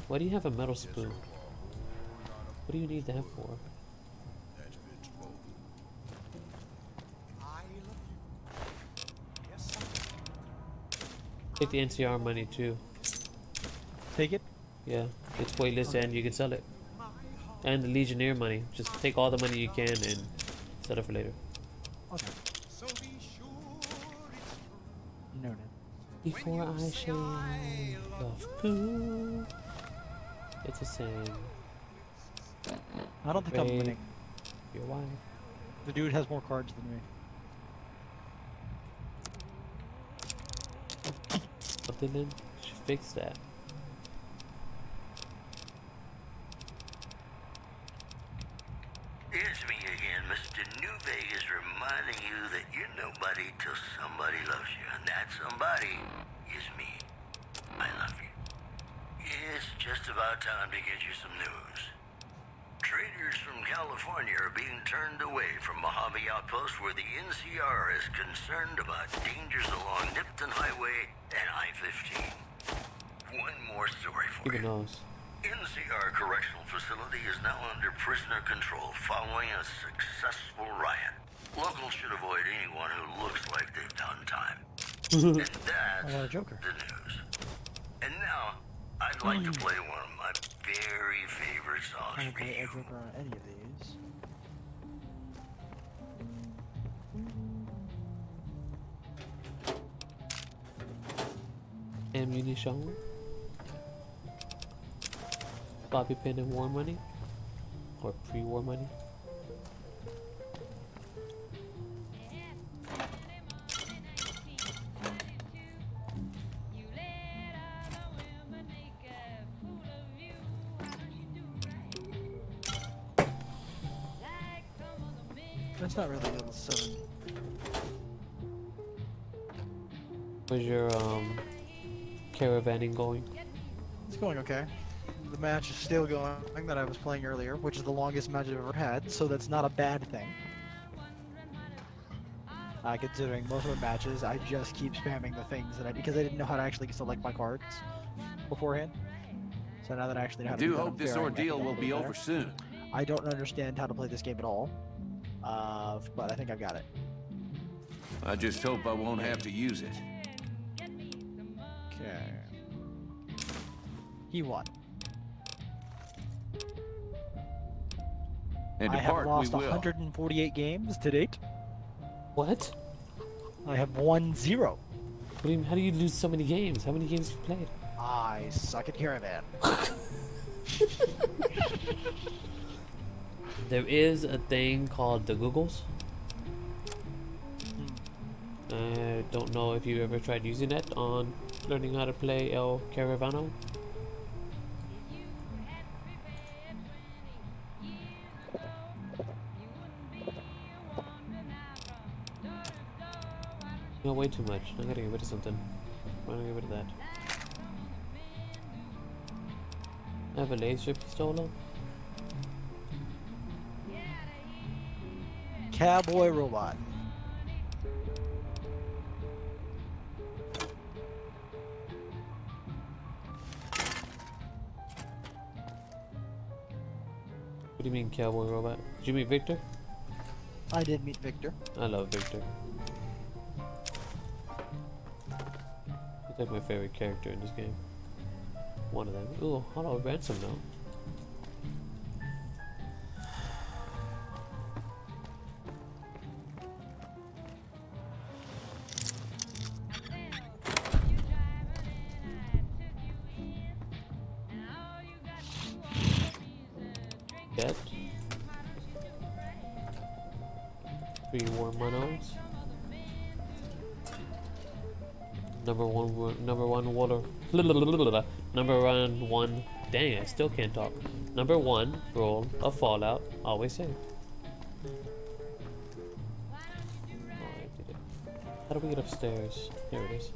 Why do you have a metal spoon? What do you need that for? Take the NCR money too. Take it? Yeah, it's weightless and you can sell it. And the Legionnaire money. Just take all the money you can and sell it for later. Okay. Noted. Before I shave off poo, it's a sin. I don't think I'm Rape winning. your wife. The dude has more cards than me. But then should fix that. It's me again, Mr. New Vegas, reminding you that you're nobody till somebody loves you, and that somebody is me. I love you. It's just about time to get you some news. Traders from California are being turned away from Mojave Outpost where the NCR is concerned about dangers along Nipton Highway and I-15. One more story for Even you. knows. NCR Correctional Facility is now under prisoner control following a successful riot. Locals should avoid anyone who looks like they've done time. And that's I got a Joker. the news. And now, I'd like to play one of my very favorite I songs don't for play a you. Joker on any of these. Ammunition. Bobby pin and war money. Or pre-war money. That's not really level 7. Where's your caravanning going? It's going okay. The match is still going that I was playing earlier, which is the longest match I've ever had, so that's not a bad thing. Considering most of the matches, I just keep spamming the things that because I didn't know how to actually select my cards beforehand. So now that I actually know how I to do do that, hope I'm this faring ordeal will be better. over soon. I don't understand how to play this game at all, but I think I've got it. I just hope I won't have to use it. Okay. He won. And I have depart we lost will. 148 games to date. What? I have won 0. What do you, how do you lose so many games? How many games have you played? I suck at Caravan. There is a thing called the Googles. I don't know if you ever tried using it on learning how to play El Caravano. No, way too much. I gotta get rid of something. I'm gonna get rid of that. I have a laser pistol. Cowboy Robot. What do you mean, Cowboy Robot? Did you meet Victor? I did meet Victor. I love Victor. He's like my favorite character in this game. One of them. Ooh, hello, Ransom now. Get. 3 more monos. Number one water. Number one. Dang, I still can't talk. Number 1 rule of Fallout: always save. Alright, did it. How do we get upstairs? There it is.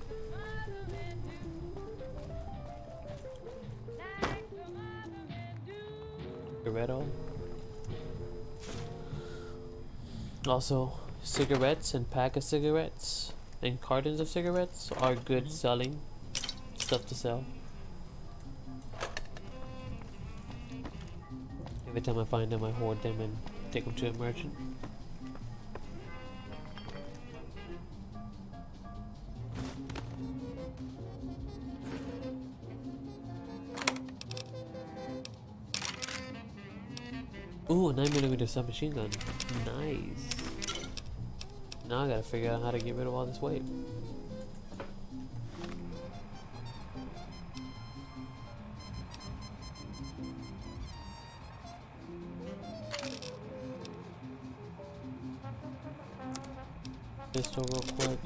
Cigaretto. Also, cigarettes and pack of cigarettes and cartons of cigarettes are good selling stuff to sell. Every time I find them, I hoard them and take them to a merchant. Ooh, a 9mm submachine gun. Nice. Now I gotta figure out how to get rid of all this weight. Pistol real quick.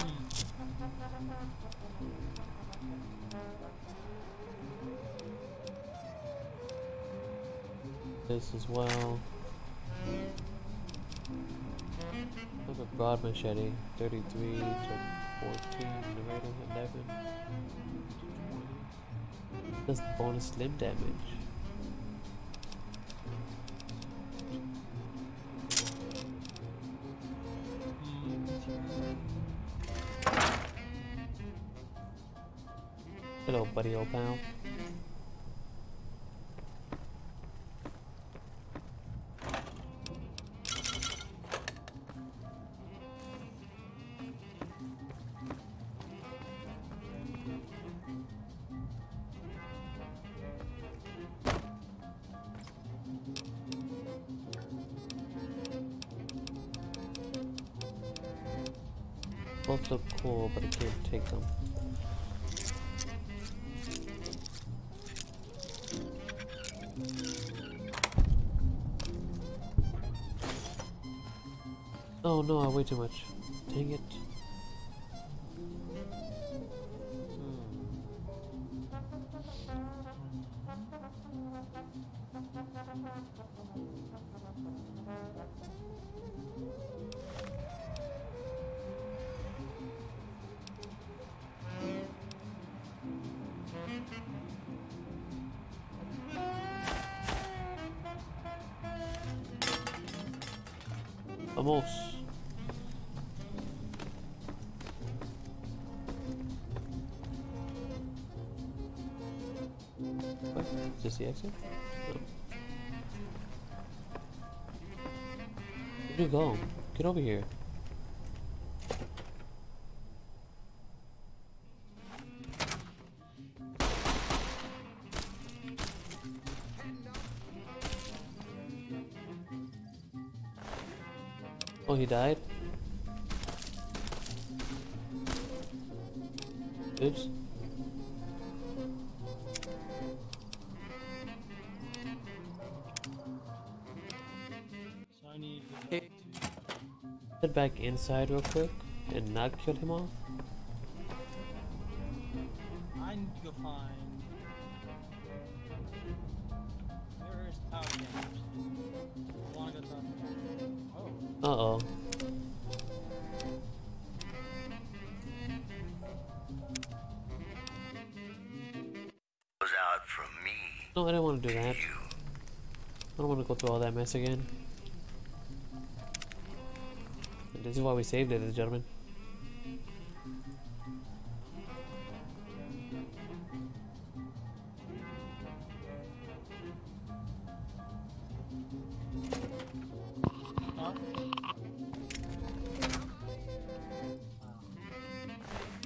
This as well. I have a broad machete, 33 to 14, narrator 11, 20. Does bonus slim damage. Hello, buddy, old pal. Both look cool, but I can't take them. Oh no, I weigh too much. Dang it. Almost. What? Is this the exit? No. Where'd you go? Get over here. Oh, he died? Oops. So I need to Head back inside real quick and not kill him off. I need to go find. Where is power damage? I wanna go talk to him. Oh. Uh-oh. Was out from me. No, I don't want to do that. I don't want to go through all that mess again. And this is why we saved it, ladies and gentlemen.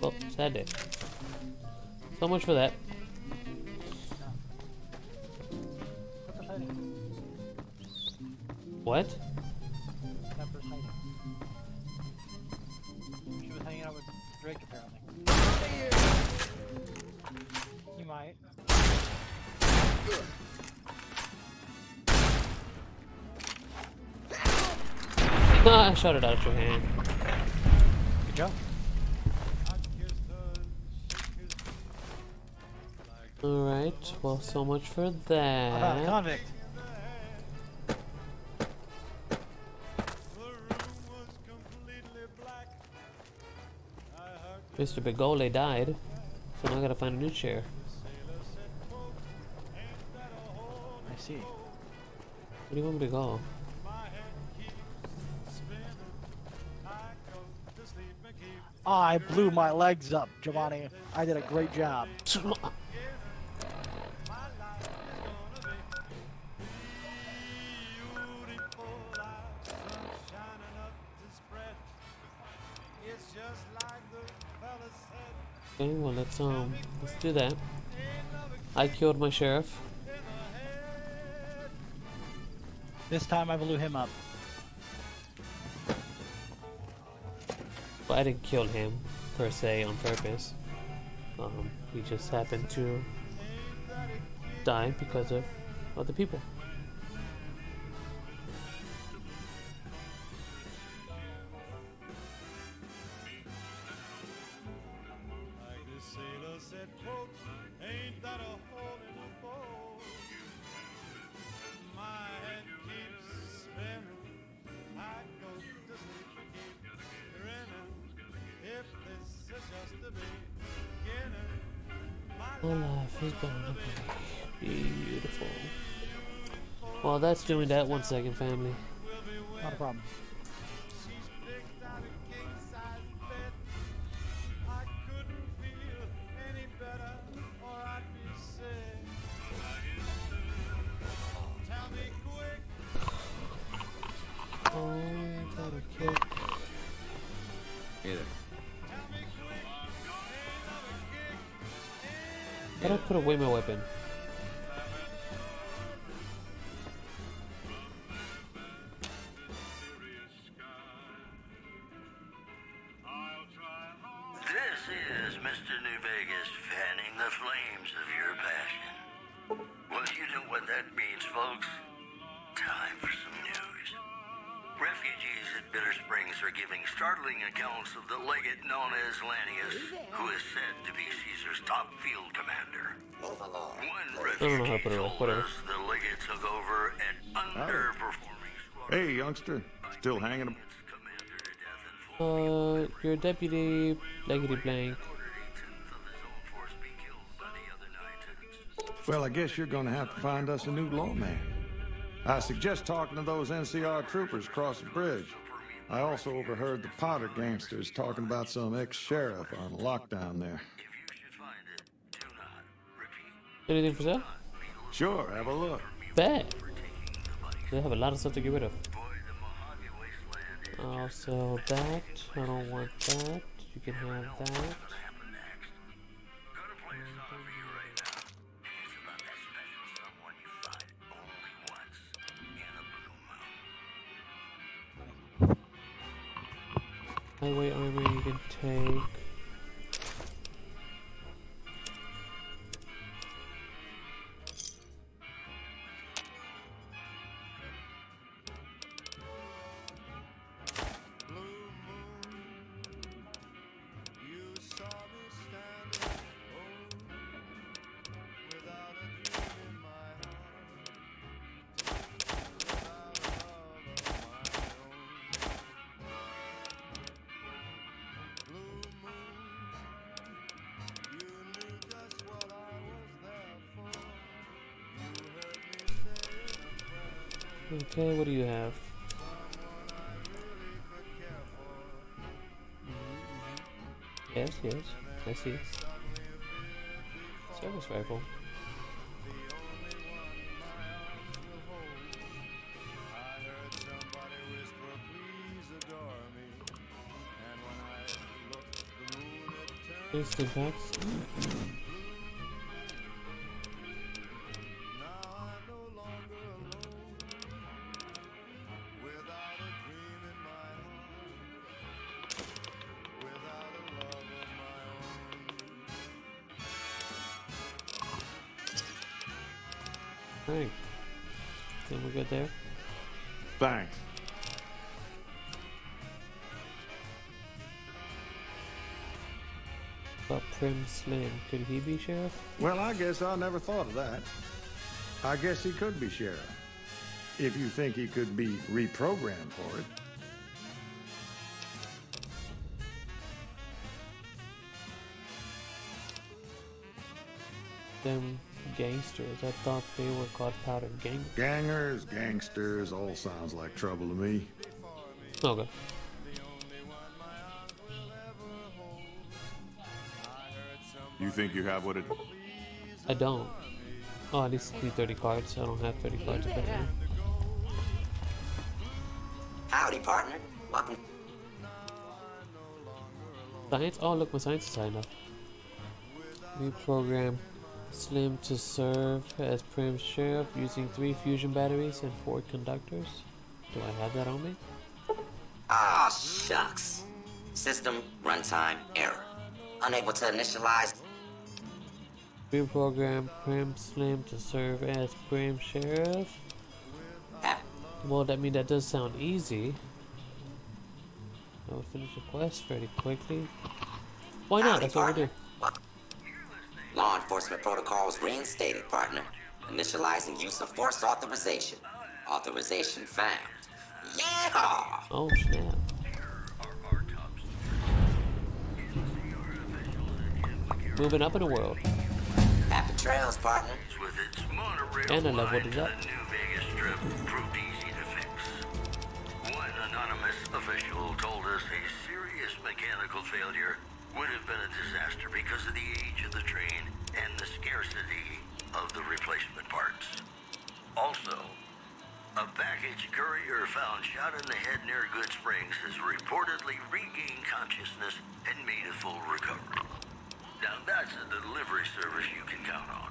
Well, sad day. So much for that. What? Pepper's hiding. She was hanging out with Drake apparently. You might. I shot it out of your hand. Good job. Alright, well, so much for I found a that. convict. Mr. Bigole died, so now I gotta find a new chair. I see. Where do you want me to go? I blew my legs up, Giovanni. I did a great job. Okay, well let's do that. I killed my sheriff. This time I blew him up. But I didn't kill him per se on purpose. He just happened to die because of other people. My life is gonna be beautiful. Well, that's doing that. 1 second, family. Not a problem. Oh, I got a kick. Hey there. How do I put away my weapon? This is Mr. New Vegas fanning the flames of your passion. Well, you know what that means, folks. Time for some news. Refugees at Bitter Springs are giving startling accounts of the legate known as Lanius, who is said to be Caesar's top field commander. One refugee told us the legate took over an underperforming squadron. Hey, youngster. Still hanging? Your deputy, blankety blank. Well, I guess you're gonna have to find us a new lawman. I suggest talking to those NCR troopers across the bridge. I also overheard the Potter gangsters talking about some ex-sheriff on lockdown there. Anything for sale? Sure, have a look. Bet. They have a lot of stuff to get rid of. Also, that. I don't want that. You can have that. Highway armor you can take. Okay, what do you have? Yes, yes, I see. Service rifle. Here's the box. Alright. Then we're good there. Thanks. But Prim Slim, could he be sheriff? Well, I guess I never thought of that. I guess he could be sheriff. If you think he could be reprogrammed for it. Them gangsters, I thought they were called powdered gang. Gangers, gangsters, all sounds like trouble to me. Okay. You think you have what it... I don't. Oh, at least need 30 cards. I don't have 30 cards of that. Howdy, partner. Welcome. Science? Oh, look, my science is high enough. Reprogram Slim to serve as Prim Sheriff using 3 fusion batteries and 4 conductors. Do I have that on me? Ah, shucks. System runtime error. Unable to initialize. Reprogram Prim Slim to serve as Prim Sheriff. Well, that means that does sound easy. I will finish the quest fairly quickly. Why not? That's what we do. Law enforcement protocols reinstated, partner. Initializing use of force authorization. Authorization found. Yeah! Oh, snap. Moving up in the world. Happy trails, partner. And I love what it up. Proved easy to fix. One anonymous official told us a serious mechanical failure would have been a disaster because of the age of the train and the scarcity of the replacement parts. Also, a baggage courier found shot in the head near Good Springs has reportedly regained consciousness and made a full recovery. Now that's a delivery service you can count on.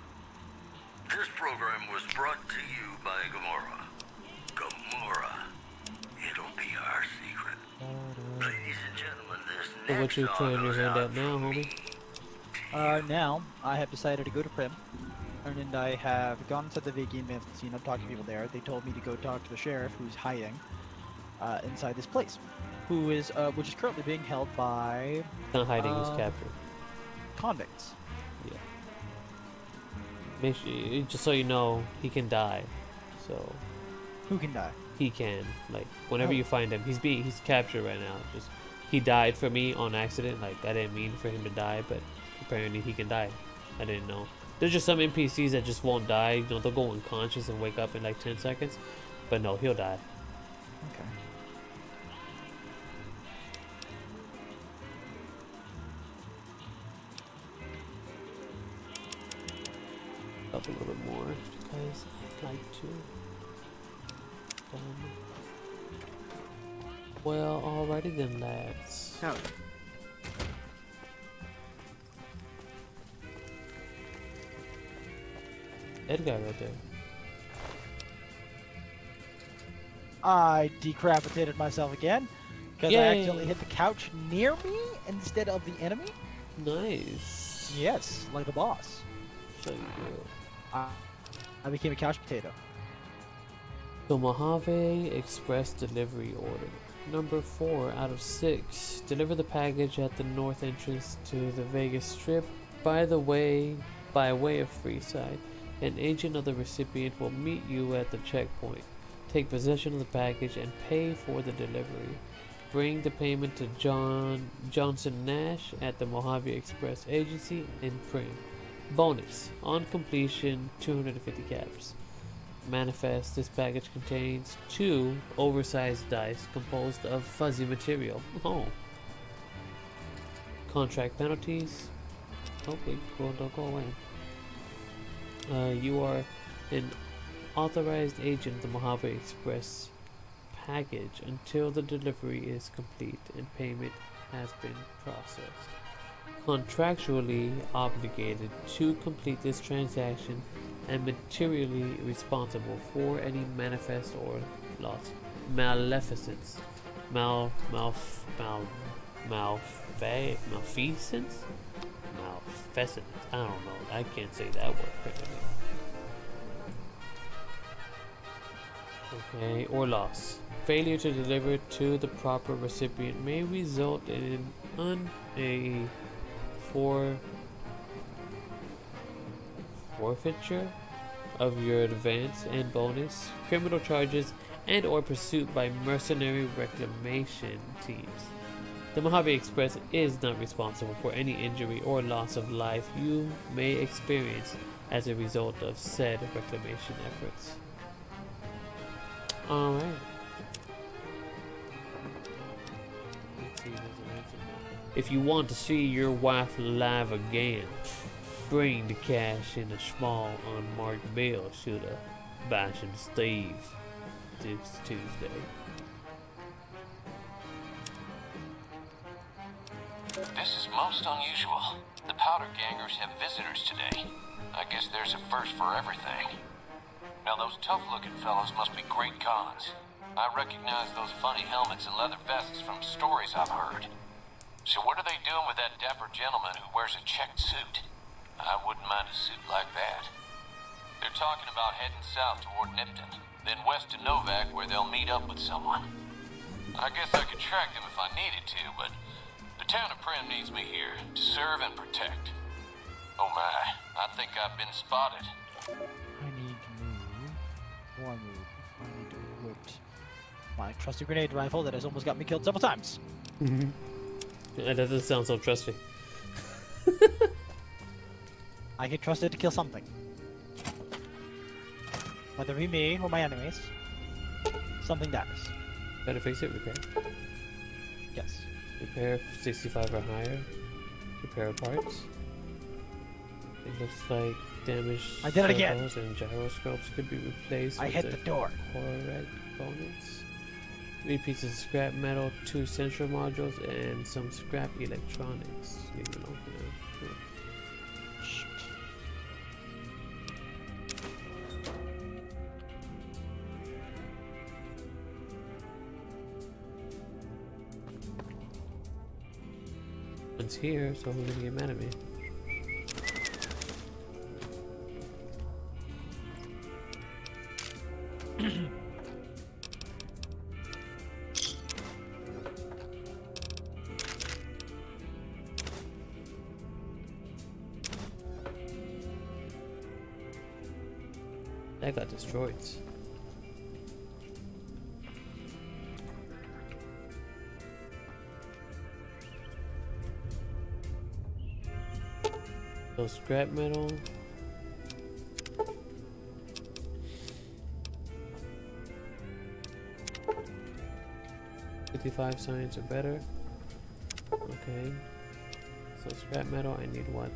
This program was brought to you by Gamora. Gamora. It'll be our secret. Ladies and gentlemen, this So what next you song trying your goes hand out at now, homie? Now, I have decided to go to Prim. And I have gone inside the VG and seen, I've talked to people there. They told me to go talk to the sheriff who's hiding inside this place. Who is, which is currently being held by... Not hiding, he's captured. Convicts. Yeah. Make sure, just so you know, he can die. So... Who can die? He can. Like, whenever you find him, he's captured right now. Just, he died for me on accident. Like, I didn't mean for him to die, but apparently he can die. I didn't know. There's just some NPCs that just won't die. You know, they'll go unconscious and wake up in like 10 seconds. But no, he'll die. Okay. Up a little bit more because I'd like to. Well, alrighty then, lads. Howdy. Dead guy right there. I decapitated myself again because I Yay. accidentally hit the couch near me instead of the enemy. Nice. Yes, like a boss. So you do. I became a couch potato. The Mojave Express delivery order. Number 4 out of 6. Deliver the package at the north entrance to the Vegas Strip. By way of Freeside. An agent of the recipient will meet you at the checkpoint. Take possession of the package and pay for the delivery. Bring the payment to Johnson Nash at the Mojave Express Agency in Prim. Bonus. On completion, 250 caps. Manifest. This package contains 2 oversized dice composed of fuzzy material. Oh. Contract penalties. Hopefully, don't go away. You are an authorized agent of the Mojave Express package until the delivery is complete and payment has been processed. Contractually obligated to complete this transaction and materially responsible for any manifest or loss, malfeasance, malfeasance, I don't know. I can't say that word correctly. Okay, or loss. Failure to deliver to the proper recipient may result in a forfeiture of your advance and bonus, criminal charges, and or pursuit by mercenary reclamation teams. The Mojave Express is not responsible for any injury or loss of life you may experience as a result of said reclamation efforts. Alright. If you want to see your wife live again, bring the cash in a small unmarked bill to the Bashing Steve this Tuesday. This is most unusual. The Powder Gangers have visitors today. I guess there's a first for everything. Now those tough-looking fellows must be great cons. I recognize those funny helmets and leather vests from stories I've heard. So what are they doing with that dapper gentleman who wears a checked suit? I wouldn't mind a suit like that. They're talking about heading south toward Nipton, then west to Novak where they'll meet up with someone. I guess I could track them if I needed to, but the town of Prim needs me here to serve and protect. Oh my, I think I've been spotted. I need to move. Before I move, I need to equip my trusty grenade rifle that has almost got me killed several times. That doesn't sound so trusty. I can trust it to kill something. Whether it be me or my enemies, something dies. Better fix it, repair. Yes. Repair 65 or higher. Repair parts. It looks like damaged I did it again. servos and gyroscopes could be replaced. I with hit the door. CoreT components. 3 pieces of scrap metal, 2 sensor modules, and some scrap electronics. Leave it alone for now. Cool. It's here, so who's gonna get mad at me? That got destroyed. So scrap metal. $55 science or better. Okay. So scrap metal, I need what?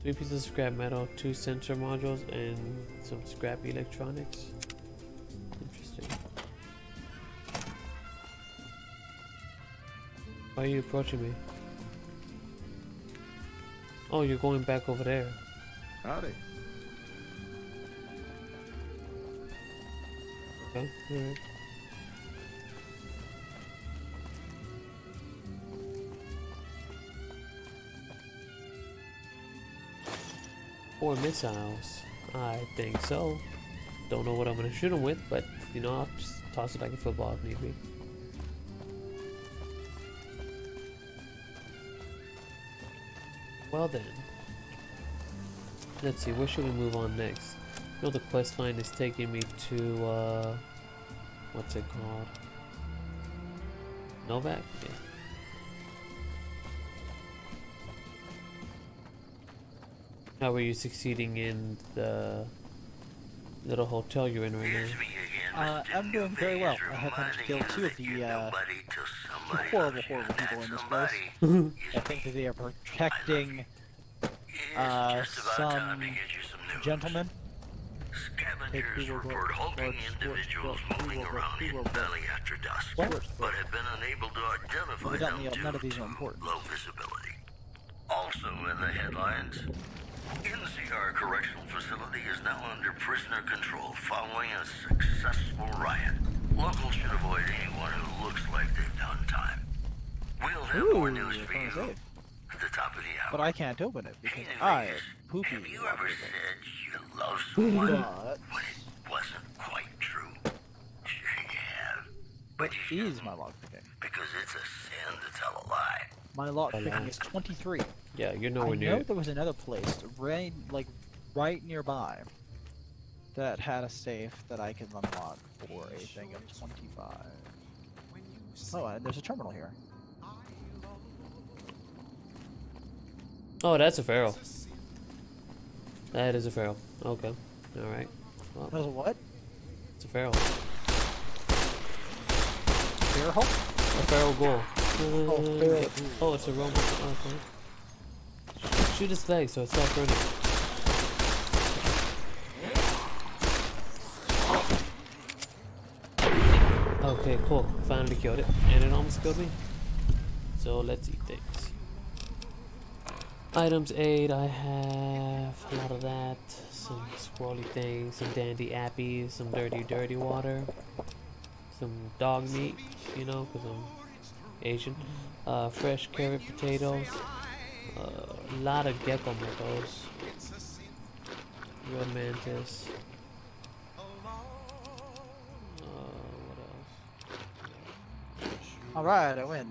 3 pieces of scrap metal, 2 sensor modules, and some scrap electronics. Interesting. Why are you approaching me? Oh, you're going back over there. Howdy. Okay, alright. Or missiles. I think so. Don't know what I'm gonna shoot them with, but you know, I'll just toss it like a football if need be. Well then. Let's see, where should we move on next? I know the quest line is taking me to what's it called? Novak? Yeah. How are you succeeding in the little hotel you're in right now? I'm doing very well. I have managed to kill 2 of the horrible people in this place. I think that they are protecting some gentlemen. Scavengers report hulking individuals moving around Hidden Valley after dusk, but have been unable to identify them due to low visibility. Also in the headlines, NCR Correctional Facility is now under prisoner control following a successful riot. Locals should avoid anyone who looks like they've done time. We'll have more news for you at the top of the hour. But I can't open it because I am poopy. Have you ever said you love someone when it wasn't quite true? Sure you have. But you is my log picking? because it's a sin to tell a lie. My lock picking is 23. Yeah, you're nowhere near I know it. there was another place right, like, right nearby that had a safe that I could unlock for a thing of 25. Oh, and there's a terminal here. Oh, that's a feral. That is a feral. Okay. Alright. Well, There's a what? it's a feral. Bear hole? A feral ghoul. feral. Oh, it's a robot. Okay. Shoot his leg so it stops running. Okay, cool. Finally killed it. And it almost killed me. So let's eat things. Items 8, I have a lot of that. Some scrolly things, some dandy appies, some dirty water. Some dog meat, you know, because I'm Asian. Fresh carrot potatoes. A lot of gecko mechos. Real mantis. What else? Alright, I win.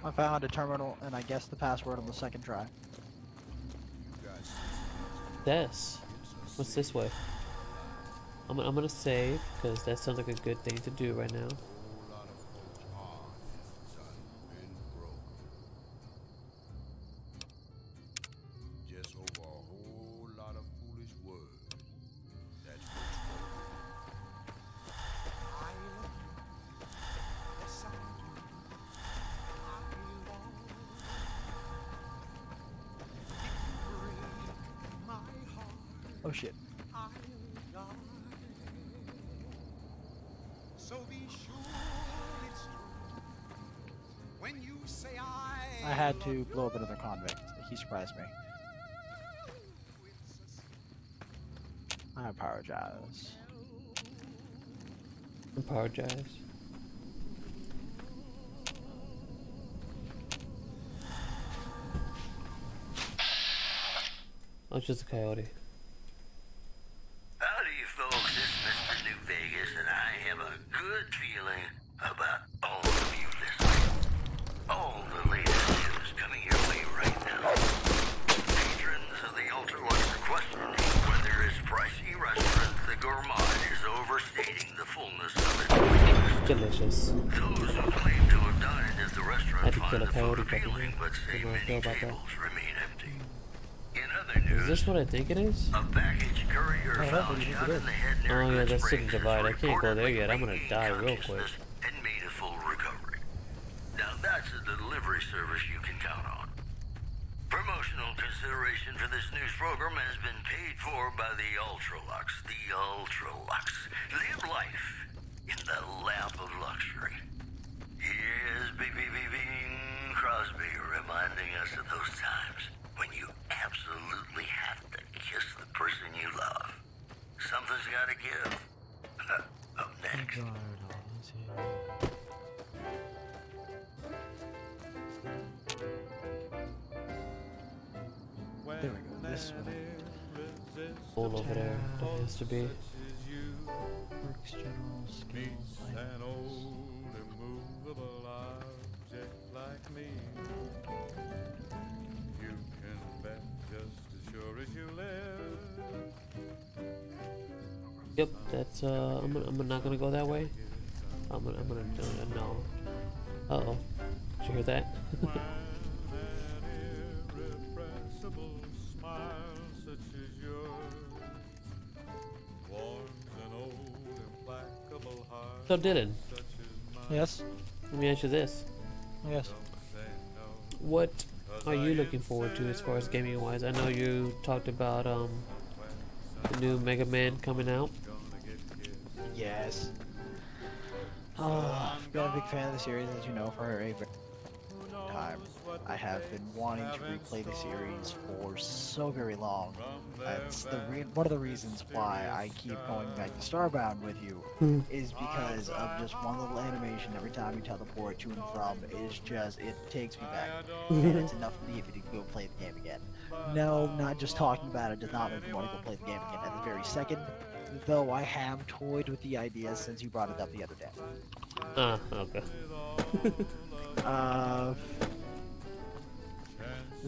I found a terminal and I guessed the password on the second try. This. What's this way? I'm gonna save because that sounds like a good thing to do right now. Just over a whole lot of foolish words. That's Oh shit. So be sure it's true when you say I had to blow up another convict. He surprised me. I apologize. Apologize. Oh, it's just a coyote. Howdy, folks. It's Mr. New Vegas, and I have a good feeling about all of you listening. All the latest news coming your way right now. Patrons of the Ultralux are questioning whether his pricey restaurant, the Gourmand, is overstating the fullness of its wings. Delicious. Those who claim to have dined at the I restaurant had to find kill a the food coyote appealing, but say I feel many about that. tables remain empty. In other news, Is this what I think it is? a package courier I don't found think shot it in is. the head near Oh yeah, Good that's City Springs Divide. I has can't go there reportedly yet. I'm gonna regained die real quick. consciousness and made a full recovery. Now that's a delivery service you can count on. Promotional consideration for this news program has been paid for by the Ultralux. The Ultralux. Live life in the lap of luxury. Here's Bing Crosby reminding us of those times when you absolutely have to kiss the person you love. Something's gotta give. Up next. There we go. This one. All over there. That has to be. Works, general skills. An old immovable object like me. You can bet just as sure as you live. Yep, that's I'm not gonna go that way. I'm gonna no. Uh-oh. Did you hear that? Irrepressible smile such as yours warms an old implacable heart. So Dylan, Yes. let me ask you this. Yes. What are you looking forward to as far as gaming wise? I know you talked about the new Mega Man coming out. Yes. I've been a big fan of the series, as you know, for a very long time. I have been wanting to replay the series for so very long. That's one of the reasons why I keep going back to Starbound with you, is because of just one little animation every time you teleport to and from. Is just, it takes me back, and it's enough for me to go play the game again. No, not just talking about it does not make me want to go play the game again at the very second, though I have toyed with the idea since you brought it up the other day. Okay.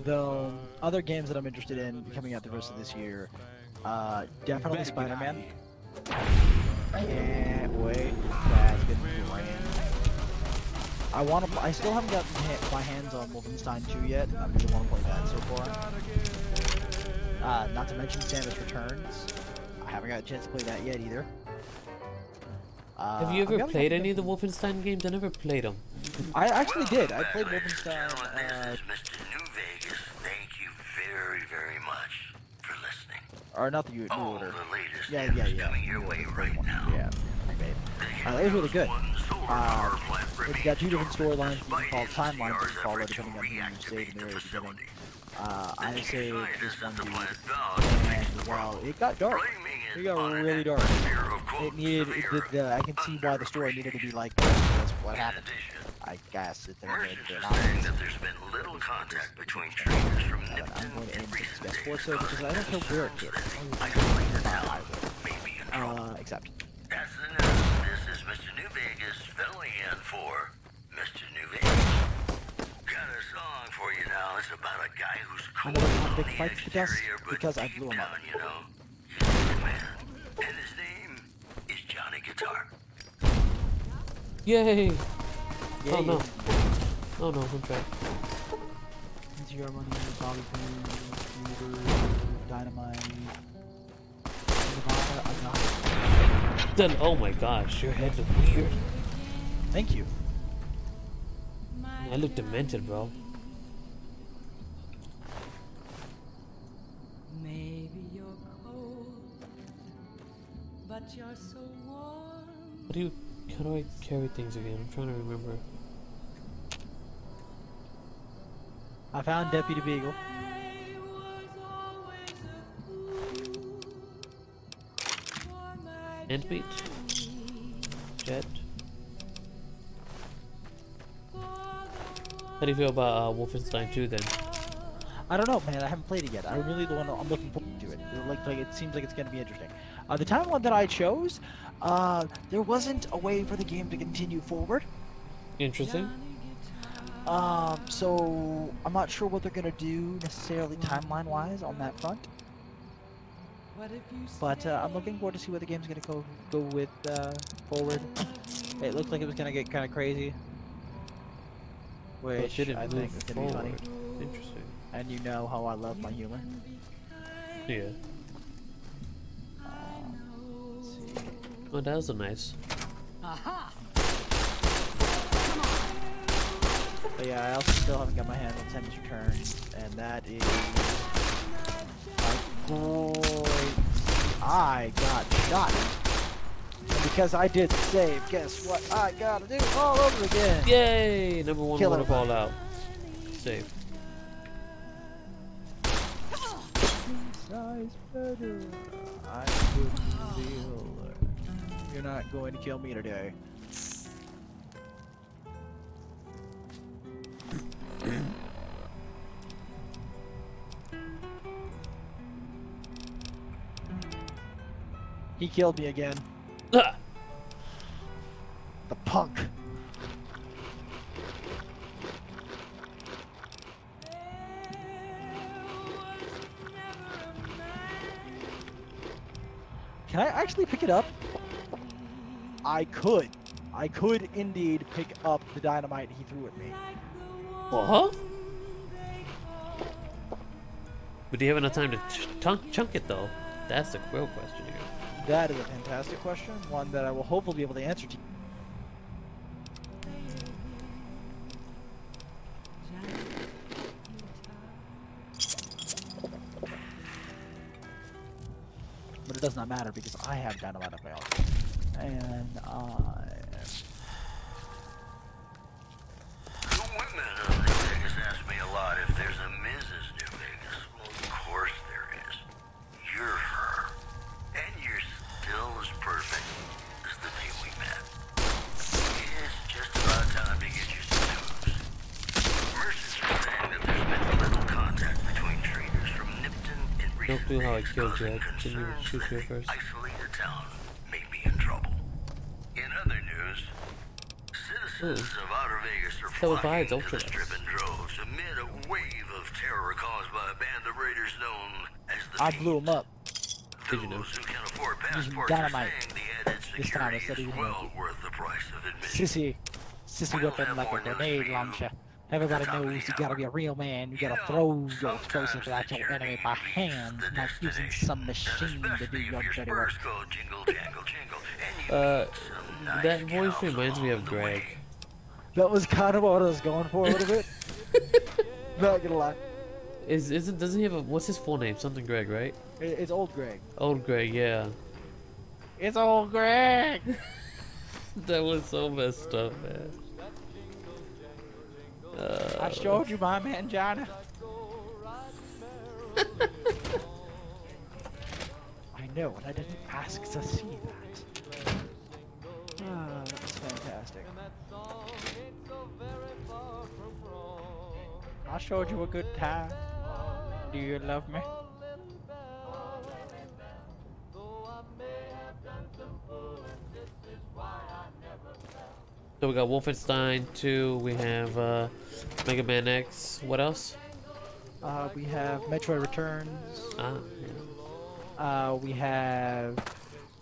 The other games that I'm interested in coming out the rest of this year, definitely Spider-Man. Can't wait. That's good for I still haven't gotten my hands on Wolfenstein 2 yet. I really want to play that so far. Not to mention Samus Returns. I haven't got a chance to play that yet either. Have you ever played any of the Wolfenstein games? I never played them. I actually did. I played Wolfenstein. This is Mr. New Vegas. Thank you very, very much for listening. Or not the New Order. The latest Yeah. coming your way right now. Yeah, remade. It was really good. It's got two different storylines called timelines that follow depending on who you save in the very beginning. I saved this one dude, and well, it got dark. It got really dark. It needed. I can see why the story needed to be like this. That's what happened. I guess it made it saying that there's been little contact between traders from Nipton and recent days. Because I don't know where it is. Except. That's the news. This is Mr. New Vegas filling in for Mr. New Vegas. Got a song for you now. It's about a guy who's cool on the exterior, but because I blew him up. you know, he's a man. And his name is Johnny Guitar. Yay! Yay. Oh no. Oh no, I'm trapped. Into your money, Bobby Pin, Dynamite. Then, oh my gosh, your head look weird. Thank you. I look demented, bro. Maybe you're cold, but you're so warm. How do I carry things again? I'm trying to remember. I found Deputy Beagle. Endbeat? Jet? How do you feel about Wolfenstein 2 then? I don't know, man. I haven't played it yet. I'm looking forward to it. It seems like it's going to be interesting. The timeline that I chose, there wasn't a way for the game to continue forward. Interesting. So I'm not sure what they're going to do necessarily timeline-wise on that front. But I'm looking forward to see what the game's going to go with forward. It looked like it was going to get kind of crazy. Which I think is going to be funny. Interesting. And you know how I love my humor. Yeah. Oh, that was a nice. Aha! But yeah, I also still haven't got my hands on Samus Returns, and that is great. I got shot. And because I did save, guess what I gotta do all over again? Yay! Number one Kill waterfall out. Save. Size better. I couldn't feel it. You're not going to kill me today. He killed me again. Ah! The punk. Can I actually pick it up? I could. I could indeed pick up the dynamite he threw at me. What? But do you have enough time to chunk it though? That's the real question here. That is a fantastic question, one that I will hopefully be able to answer to you. But it does not matter because I have dynamite up my own. And The women of New Vegas ask me a lot if there's a Mrs. New Vegas. Well, of course there is. You're her. And you're still as perfect as the day we met. It's just about time to get you some news. Merchants are saying that there's been little contact between traders from Nipton and Don't recent do how I days, killed causing Jet. Didn't even shoot you concerns first. that the isolated town may be in trouble. In other news, citizens citizens of Outer Vegas are flocking to the strip in droves amid a wave of terror caused by a band of raiders known as the I blew him up. Those who can afford passports are saying the added security is well worth the price of admission. Sissy weapon like a grenade launcher. Everybody knows you gotta be a real man. You gotta throw your explosives at your enemy by hand, not using some machine to do your dirty work. That voice reminds me of Greg. That was kind of what I was going for a little bit. Not gonna lie. Doesn't he have a, what's his full name? Something Greg, right? It's Old Greg. Old Greg, yeah. It's Old Greg! That was so messed up, man. I showed you my mangina. I know, and I didn't ask to see that. Ah, that was fantastic. I showed you a good time. Do you love me? So we got Wolfenstein 2, we have Mega Man X, what else? We have Metroid Returns. We have...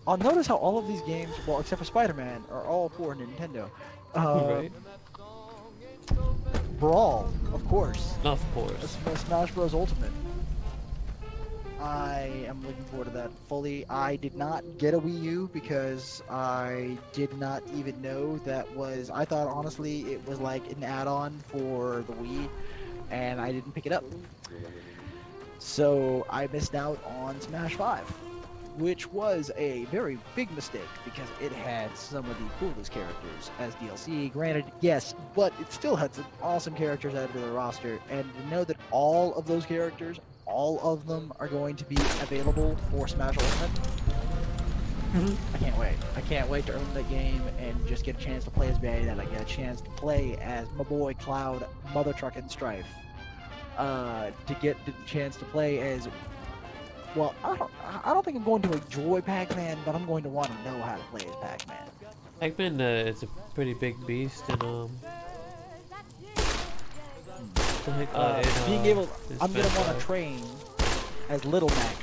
I'll notice how all of these games, well except for Spider-Man, are all for Nintendo. Right. Brawl, of course. Of course. Smash Bros. Ultimate. I am looking forward to that fully. I did not get a Wii U because I did not even know that was... I thought honestly it was like an add-on for the Wii, and I didn't pick it up. So I missed out on Smash 5, which was a very big mistake because it had some of the coolest characters as DLC. Granted, yes, but it still had some awesome characters added to the roster, and to know that all of those characters, all of them are going to be available for Smash Ultimate. I can't wait. I can't wait to earn that game and just get a chance to play as Bayonetta. I get a chance to play as my boy Cloud, Mother Truckin' Strife. To get the chance to play as... Well, I don't think I'm going to enjoy Pac-Man, but I'm going to want to know how to play as Pac-Man. Pac-Man is a pretty big beast, and being able, I'm gonna want to train as Little Mac,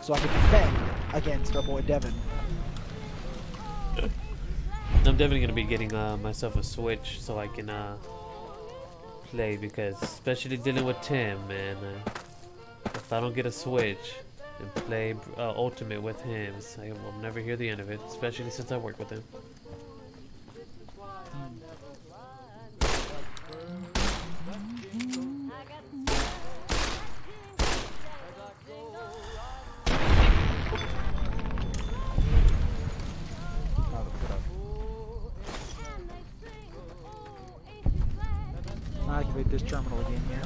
so I can defend against our boy Devin. I'm definitely gonna be getting myself a Switch so I can play, because especially dealing with Tim, man. If I don't get a Switch and play Ultimate with him, I will never hear the end of it, especially since I work with him. Activate this terminal again here.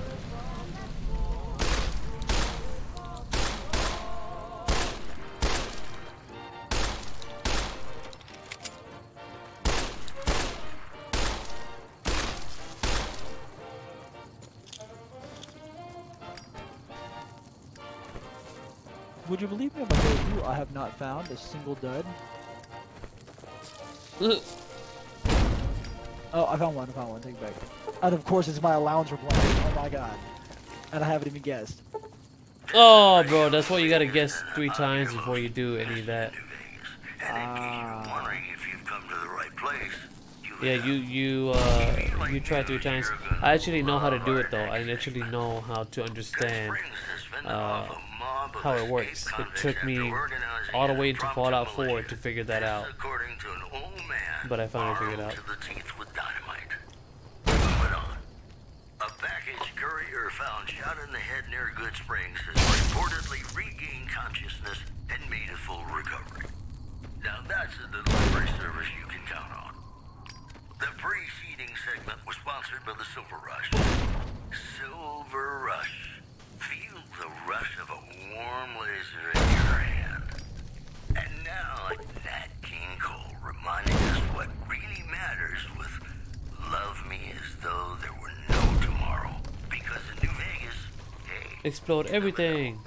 Would you believe me if I told you I have not found a single dud? Oh, I found one, take it back. And of course it's my allowance for playing. Oh my god. And I haven't even guessed. Oh, bro, that's why you gotta guess 3 times before you do any of that. Yeah, you try 3 times. I actually know how to do it though. I actually know how to understand how it works. It took me all the way into Fallout 4 to figure that out. But I finally figured it out. A package courier found shot in the head near Good Springs has reportedly regained consciousness and made a full recovery. Now that's a delivery service you can count on. The preceding segment was sponsored by the Silver Rush. Silver Rush. Feel the rush of a warm laser in your hand. And now Nat King Cole reminding us what really matters with Love Me As Though There Were No Tomorrow. Because in New Vegas, hey... Explode everything!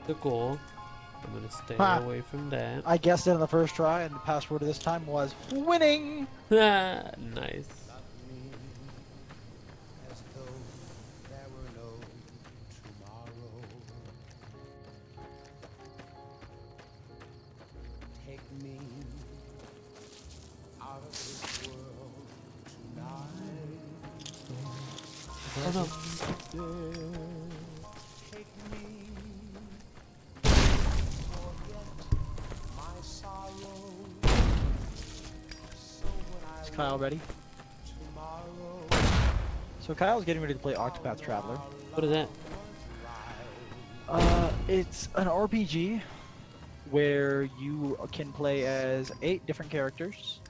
The goal. I'm gonna stay Ha. away from that. I guessed it on the first try, and the password this time was winning. Nice. As though there were no tomorrow. Take me out of this world tonight. Oh no. Take me. Forget my sorrow. So when I Is Kyle ready? tomorrow. So Kyle's getting ready to play Octopath Traveler. What is that? It's an RPG where you can play as 8 different characters.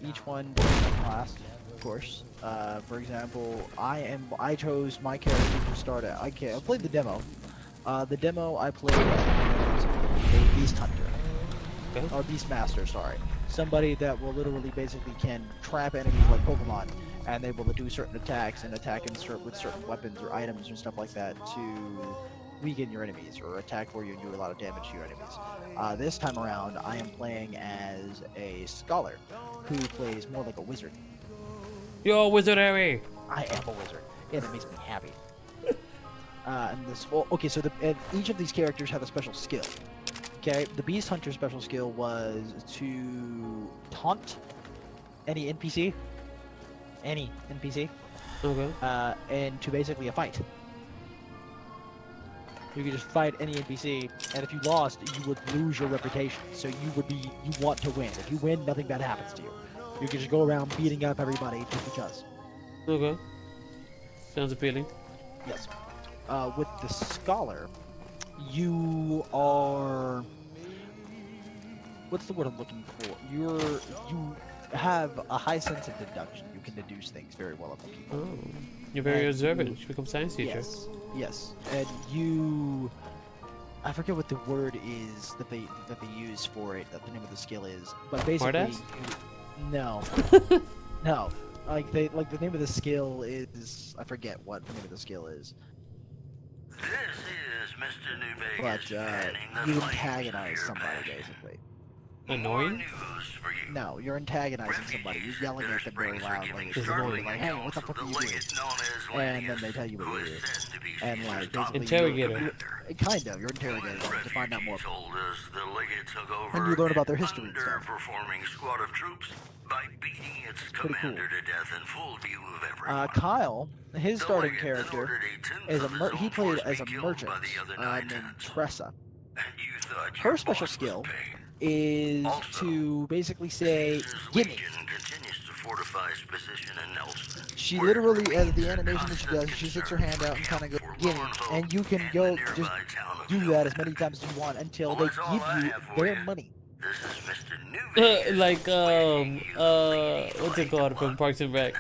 Each one different class, of course. For example, I chose my character to start at. I played the demo. The demo I played as a beast hunter. Okay. Or beast master, sorry. Somebody that will literally basically can trap enemies like Pokemon, and they will do certain attacks and attack with certain weapons or items and stuff like that to weaken your enemies or attack for you and do a lot of damage to your enemies. This time around, I am playing as a scholar who plays more like a wizard. Yo, Wizard Harry! I am a wizard, and it makes me happy. Okay, so each of these characters have a special skill. Okay, the Beast Hunter special skill was to taunt any NPC. Okay. And to basically a fight. You could just fight any NPC, and if you lost, you would lose your reputation. So you want to win. If you win, nothing bad happens to you. You can just go around beating up everybody just because. Okay. Sounds appealing. Yes. With the Scholar, you are... What's the word I'm looking for? You have a high sense of deduction. You can deduce things very well about people. Oh. You're very observant. You become science teacher. Yes. And you... I forget what the word is that they use for it, that the name of the skill is. But basically... No. No. Like the name of the skill is... I forget what the name of the skill is. This is Mr. New But, Vegas. you antagonize somebody, basically. Annoying? No, you're antagonizing somebody. You're yelling at them very loudly. You're like, hey, what the fuck are you doing? And then they tell you what you do. And like, basically... Interrogator. Kind of. You're interrogating them to find out more. The legate took over And you learn about their history and stuff. underperforming squad of troops by beating its Pretty cool. commander to death in full view of everyone. Kyle, his starting character, is he played as a merchant named Tressa. Her special skill is to basically say, gimme. She literally, as the animation that she does, she sticks her hand out and kind of goes, gimme. And you can go just do that as many times as you want until they give you their money. Like, what's it called from Parks and Rec?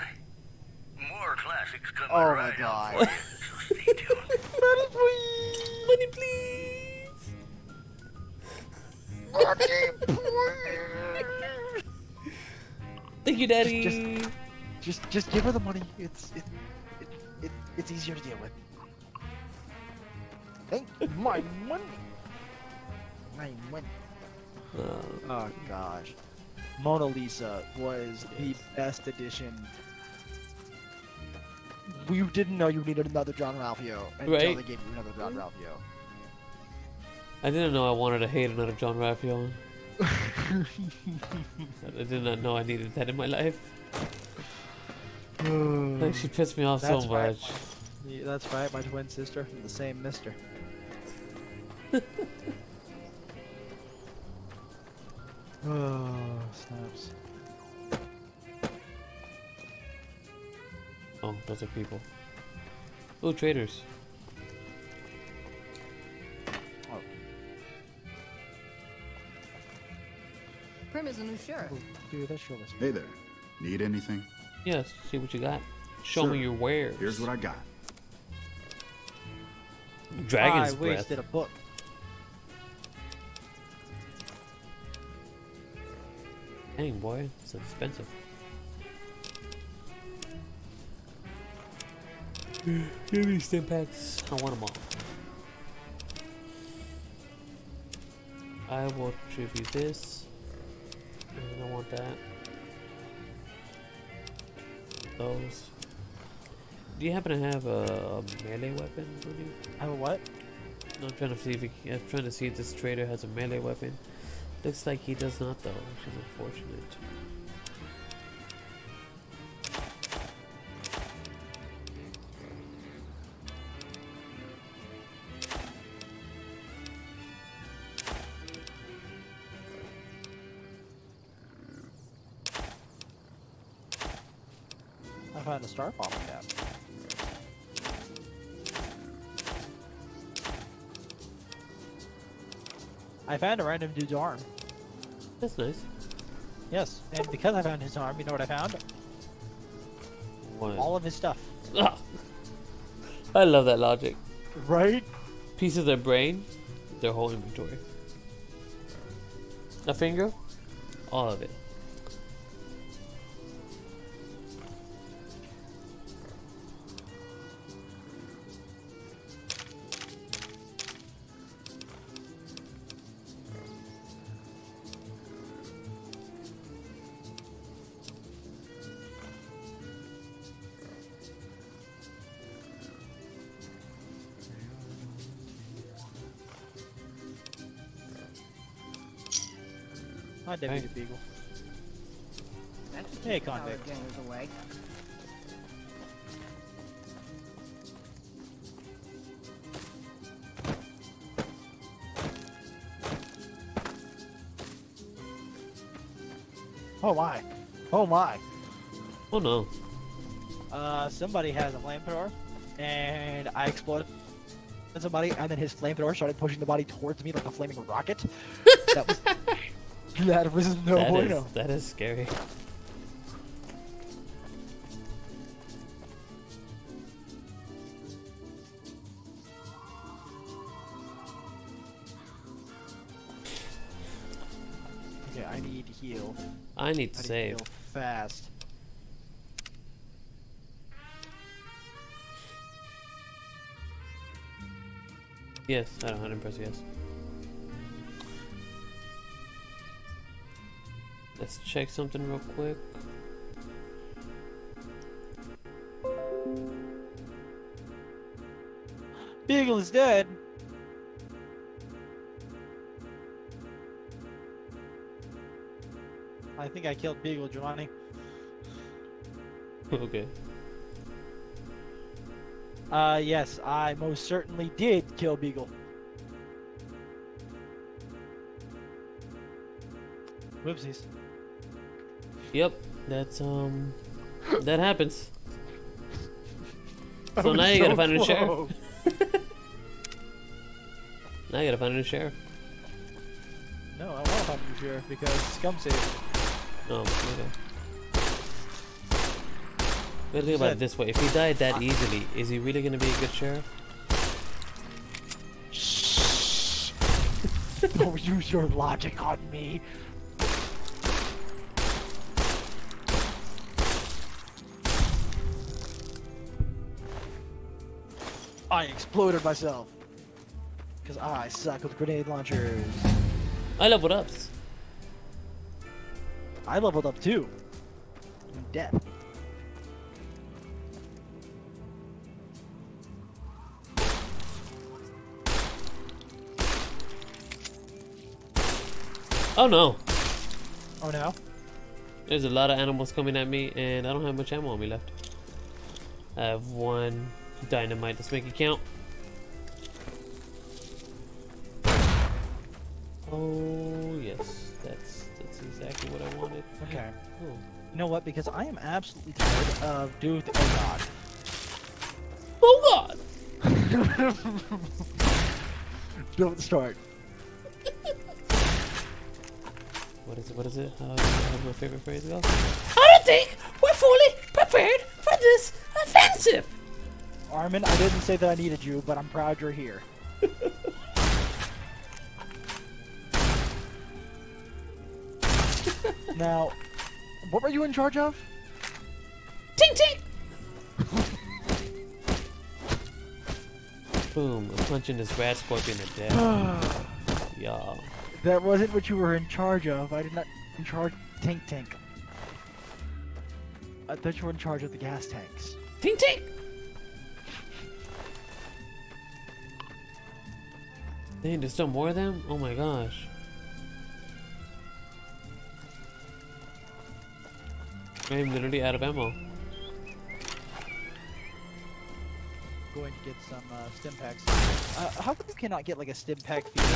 More classics coming Oh my right up god. for you, so stay tuned. Money please! Money please! Thank you, Daddy! Just give her the money. It's easier to deal with. Thank my money. My money. Oh gosh. Mona Lisa was the best addition. You didn't know you needed another John Ralphio until Right. they gave you another John Ralphio. I didn't know I wanted to hate another John Ralphio. I did not know I needed that in my life. Like, she pissed me off so Right. much. Yeah, that's right, my twin sister from the same mister. Oh, snaps. Oh, those are people. Oh, traders. Oh. Prim is a new sheriff. Dude, that's sure. Hey there. Need anything? Yes, see what you got. Show Sure. me your wares. Here's what I got. Dragon's I breath. wasted a book. Dang, boy, it's expensive. Give me stim packs. I want them all. I will review this. And I want that. Those. Do you happen to have a melee weapon on you? I have a what? No, I'm trying to see if this trader has a melee weapon. Looks like he does not though, which is unfortunate. I found a star bottle cap. I found a random dude's arm. That's nice. Yes, and because I found his arm, you know what I found? What? All of his stuff. Ah! I love that logic. Right? Piece of their brain, their whole inventory. A finger, all of it. Hi, Deputy Beagle. Hey, convict. Away. Oh my. Oh my. Oh no. Somebody has a flamethrower, and I exploded somebody, and then his flamethrower started pushing the body towards me like a flaming rocket. That was... That was no bueno. That is scary. Okay, I need to heal. I need to save. Heal fast. Yes, I don't 100% yes. Let's check something real quick. Beagle is dead. I think I killed Beagle, Giovanni. Okay. Yes, I most certainly did kill Beagle. Whoopsies. Yep, that's that happens. So now you gotta find a new sheriff. Now you gotta find a new sheriff. No, I want to find a new sheriff because scum saved. Oh, okay. But think about it this way: if he died that easily, is he really gonna be a good sheriff? Shh! Don't use your logic on me. I exploded myself because I suck with grenade launchers. I leveled up. I leveled up too. I'm dead. Oh no! Oh no? There's a lot of animals coming at me, and I don't have much ammo on me left. I have one dynamite. Let's make it count. Oh yes, that's exactly what I wanted. Okay. Cool. You know what? Because I am absolutely tired of dude. Oh god. Oh god! Don't start. What is it? How does my favorite phrase go? I don't think we're fully prepared for this offensive. Armin, I didn't say that I needed you, but I'm proud you're here. Now, what were you in charge of? Ting ting! Boom, I'm punching this rat scorpion to death. Y'all. That wasn't what you were in charge of. I did not in charge tank. I thought you were in charge of the gas tanks. Tank! Dang, there's still more of them? Oh my gosh. I'm literally out of ammo. Going to get some stim packs. How come you cannot get like a stim pack feeder?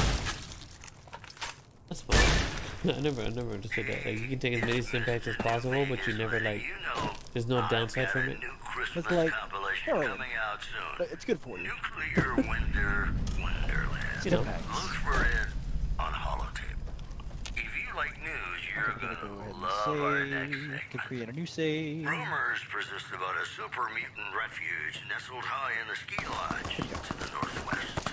That's fine. I never understood that. Like, you can take as many stim packs as possible, but you never like. There's no downside from it. It's like heroin, but it's good for you. Nuclear Wonderland. You know. Look for it on holotape. If you like news, you're gonna love our next segment. To create a new save. Rumors persist about a super mutant refuge nestled high in the ski lodge to the northwest.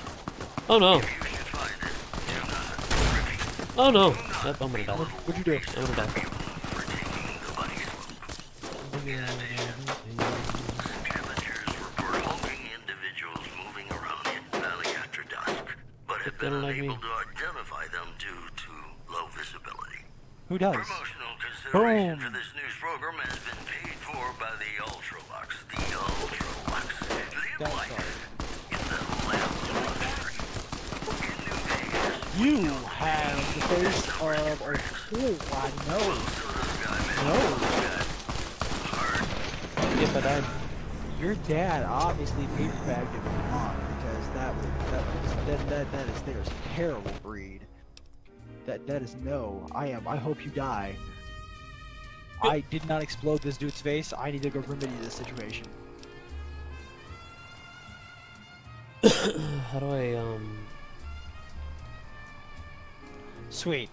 Oh no. If you should find it, do not repeat. Oh no. Yep, I'm gonna die. What'd you do? I'm gonna die. For taking the bunny slope. Scavengers report hulking individuals moving around Hidden Valley after dusk, but have been unable to identify them due to low visibility. Who does? Promotional consideration for this news program has been paid for by the Ultralux. The Ultralux. Live life in the laboratory. In New Vegas. You have the face of I know. No. Yeah, but your dad obviously paper bagged it with mom because that is there's a terrible breed. That is no. I hope you die. I did not explode this dude's face. I need to go remedy this situation. How do I Sweet.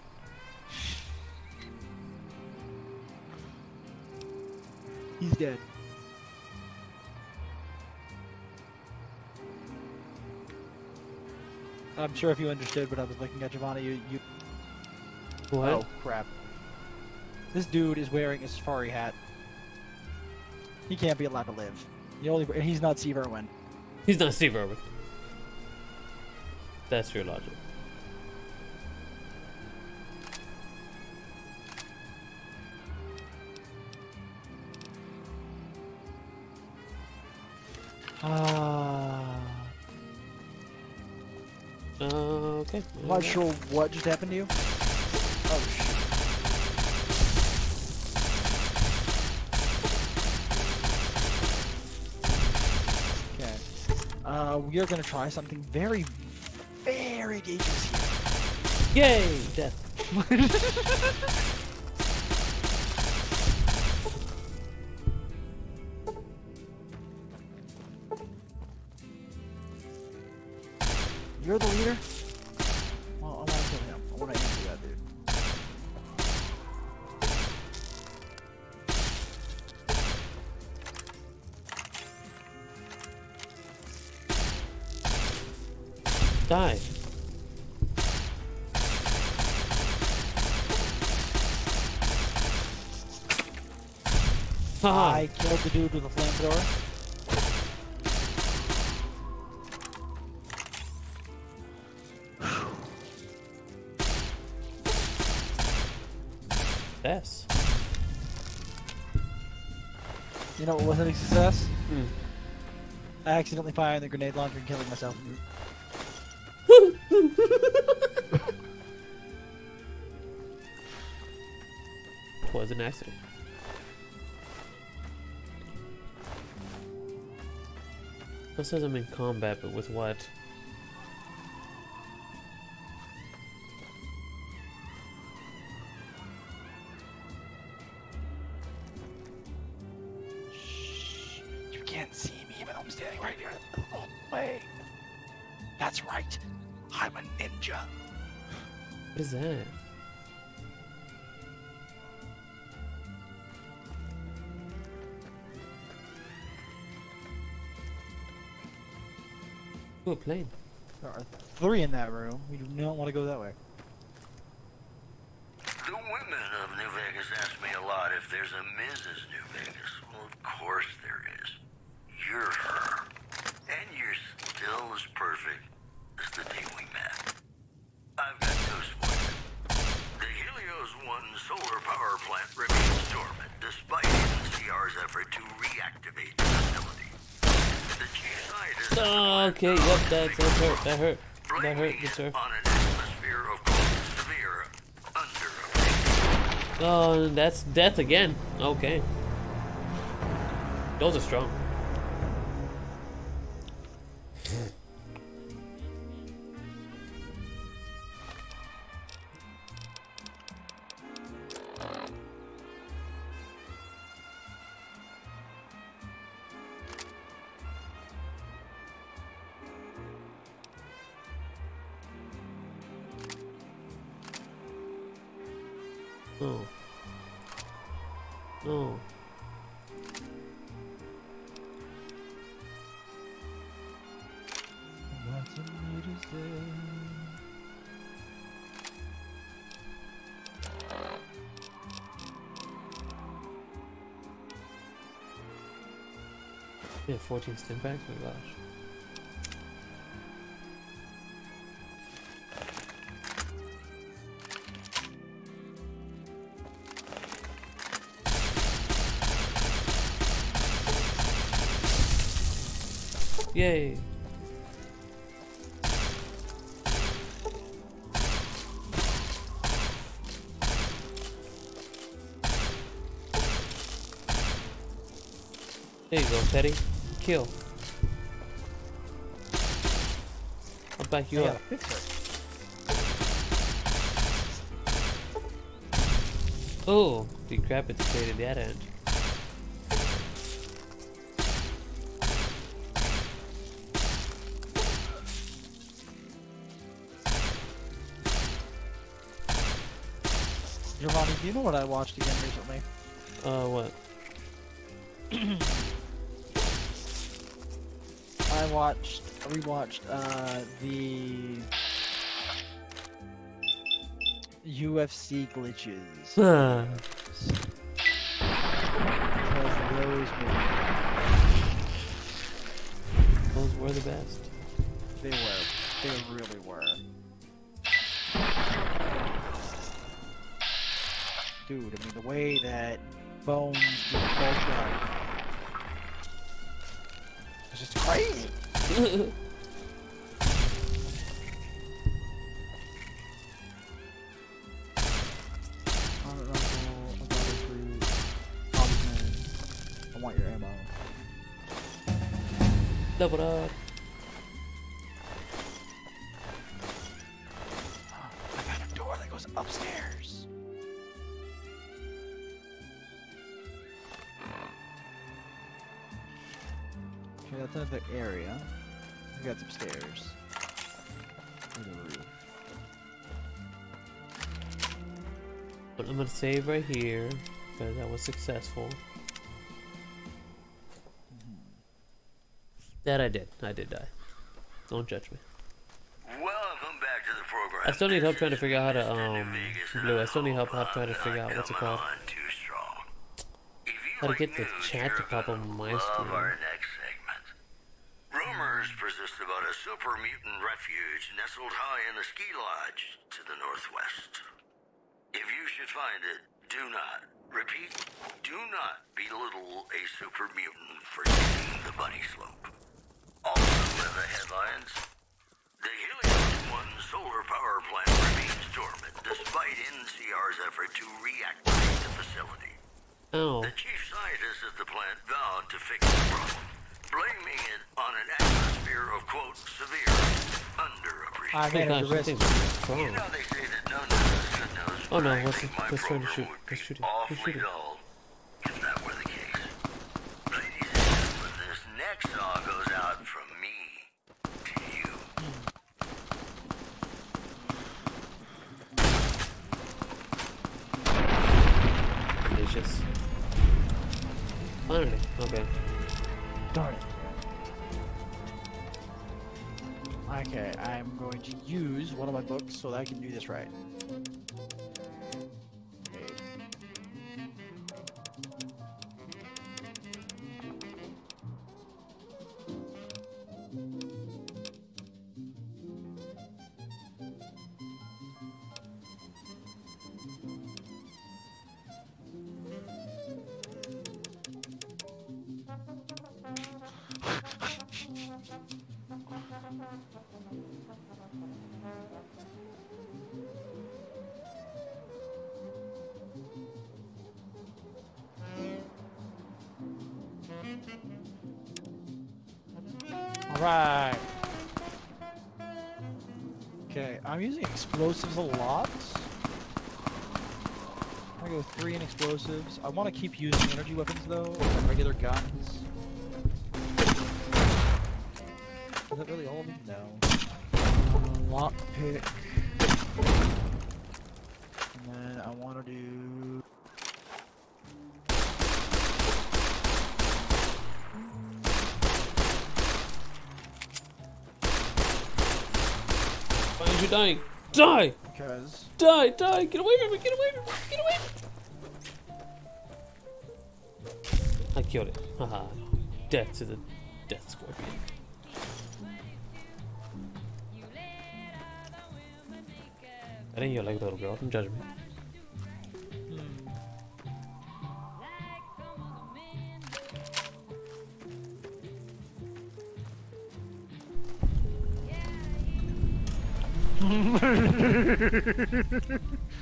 He's dead. I'm sure if you understood what I was looking at, Giovanni, you... What? Oh, crap. This dude is wearing a safari hat. He can't be allowed to live. He's not Steve Irwin. He's not Steve Irwin. That's your logic. Okay. I'm not sure what just happened to you. Oh, shit. Okay. We are gonna try something very, very dangerous here. Yay! Death. You're the leader? Well, I want to kill him. I want to answer that dude. Die. I killed the dude with the flamethrower. Yes. You know what wasn't a success? I accidentally fired the grenade launcher and killing myself. Was an accident. It says I'm in combat, but with what? Shh. You can't see me, but I'm standing right here. Oh, wait. That's right. I'm a ninja. What is that? Ooh, a plane. There are 3 in that room. We do not want to go that way. The women of New Vegas ask me a lot if there's a Mrs. New Vegas. Well, of course there is. You're her. And you're still as perfect as the day we met. I've got news for you. Okay, yep, that hurt. That hurt. That hurt, good sir. On an atmosphere of cold, severe under. Oh, that's death again. Okay. Those are strong. Oh. Oh. Yeah, 14 stim packs? Oh my gosh. Yay! There you go, Teddy. Kill. I'll back you up. Oh, decapitated that end. Giovanni, do you know what I watched again recently? What? I rewatched the UFC glitches. Those were the best. They were. They really were. Dude, I mean, the way that Bones did the ball shot. It's just crazy. I want your ammo. Double up. I got a door that goes upstairs. Okay, that's another area. I think that's upstairs. Or the roof. But I'm gonna save right here because that was successful. That I did. I did die. Don't judge me. Welcome back to the program. I still need help trying to figure out how to Blue. I still need help trying to figure out what's it called. How to get the chat to pop on my screen. Our next segment. Rumors persist about a super mutant refuge nestled high in the ski lodge to the northwest. If you should find it, do not, repeat, do not belittle a super mutant for taking the bunny slope. Also in the headlines, the Helios-1 solar power plant remains dormant despite NCR's effort to reactivate the facility. Oh. The chief scientist at the plant vowed to fix the problem, blaming it on an atmosphere of, quote, severe underappreciation. You know they say that no nose is good nose. Oh no, let's try to shoot. Let's shoot it. Let's shoot it. If that were the case. Ladies and gentlemen, this next song goes out from me to you. Delicious. Finally, okay. Darn it. Okay, I'm going to use one of my books so that I can do this right. Alright. Okay, I'm using explosives a lot. I'm gonna go 3 in explosives. I want to keep using energy weapons though, or regular guns. Is that really all of them? No. Lockpick. And then I want to do... Why aren't you dying? Die! Because... Die! Die! Get away from me! Get away from me! Get away from me! I killed it. Haha. Death to the death scorpion. That ain't your like little girl. Don't judge me.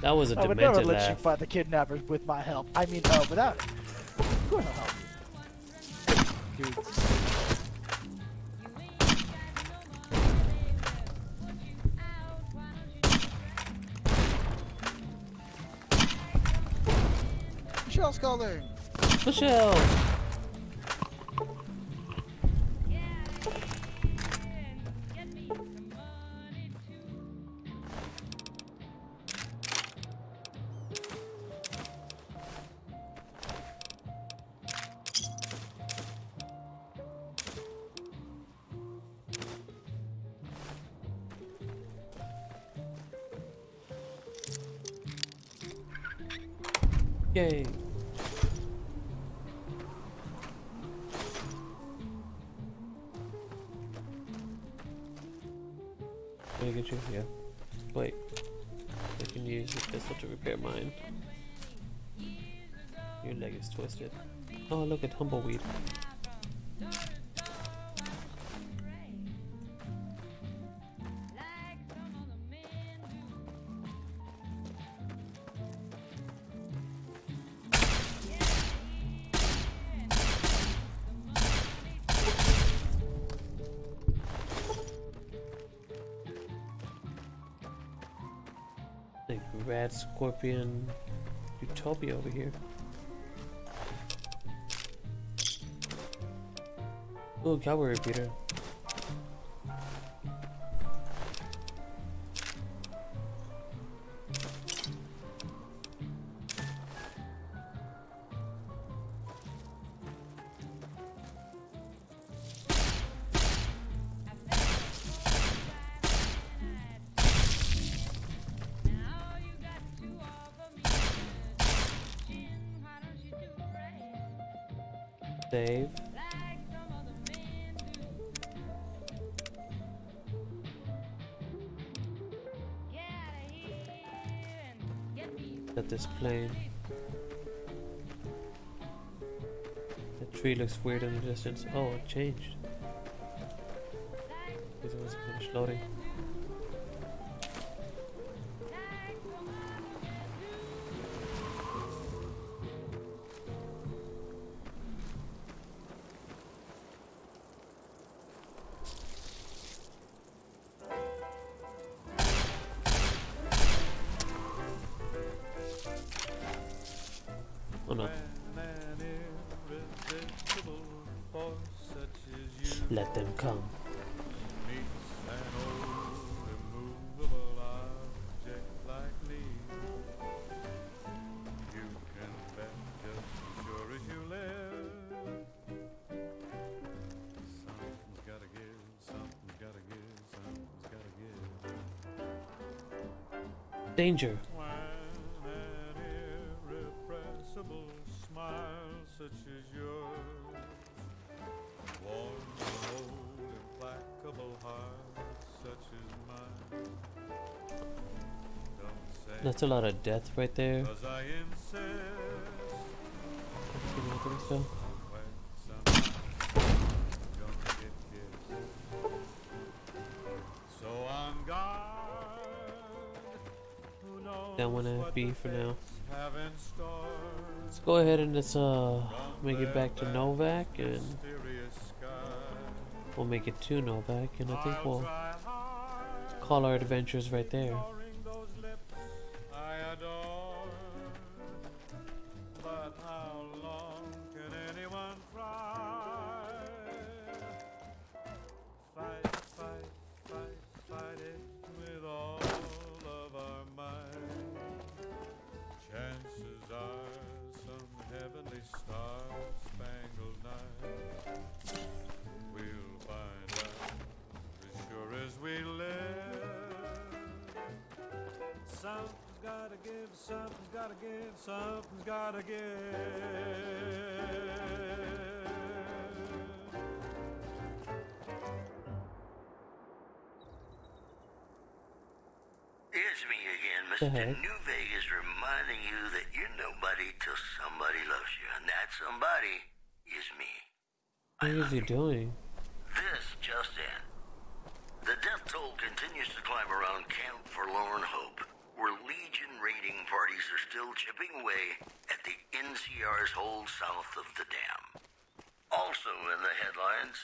That was a demented laugh. I would never let you fight the kidnappers with my help. I mean, without it. Of course I'll help you. Dude. Michelle's calling! Michelle! Yay! Can I get you? Yeah. Wait. I can use this pistol to repair mine. Your leg is twisted. Oh, look at Tumbleweed. Red Scorpion Utopia over here. Oh, cavalry repeater. Save. At this plane. The tree looks weird in the distance. Oh, it changed. Because it wasn't finished loading. Oh no. Let them come. Danger. That's a lot of death right there. That one at B for now. Let's go ahead and let's make it back to Novak, and we'll make it to Novak, and I think we'll call our adventures right there. Something's gotta give, something's gotta give. It's me again, Mr. New Vegas, reminding you that you're nobody till somebody loves you, and that somebody is me. What is he doing? This just in. The death toll continues to climb around Camp Forlorn Hope, where Legion raiding parties are still chipping away at the NCR's hold south of the dam. Also in the headlines,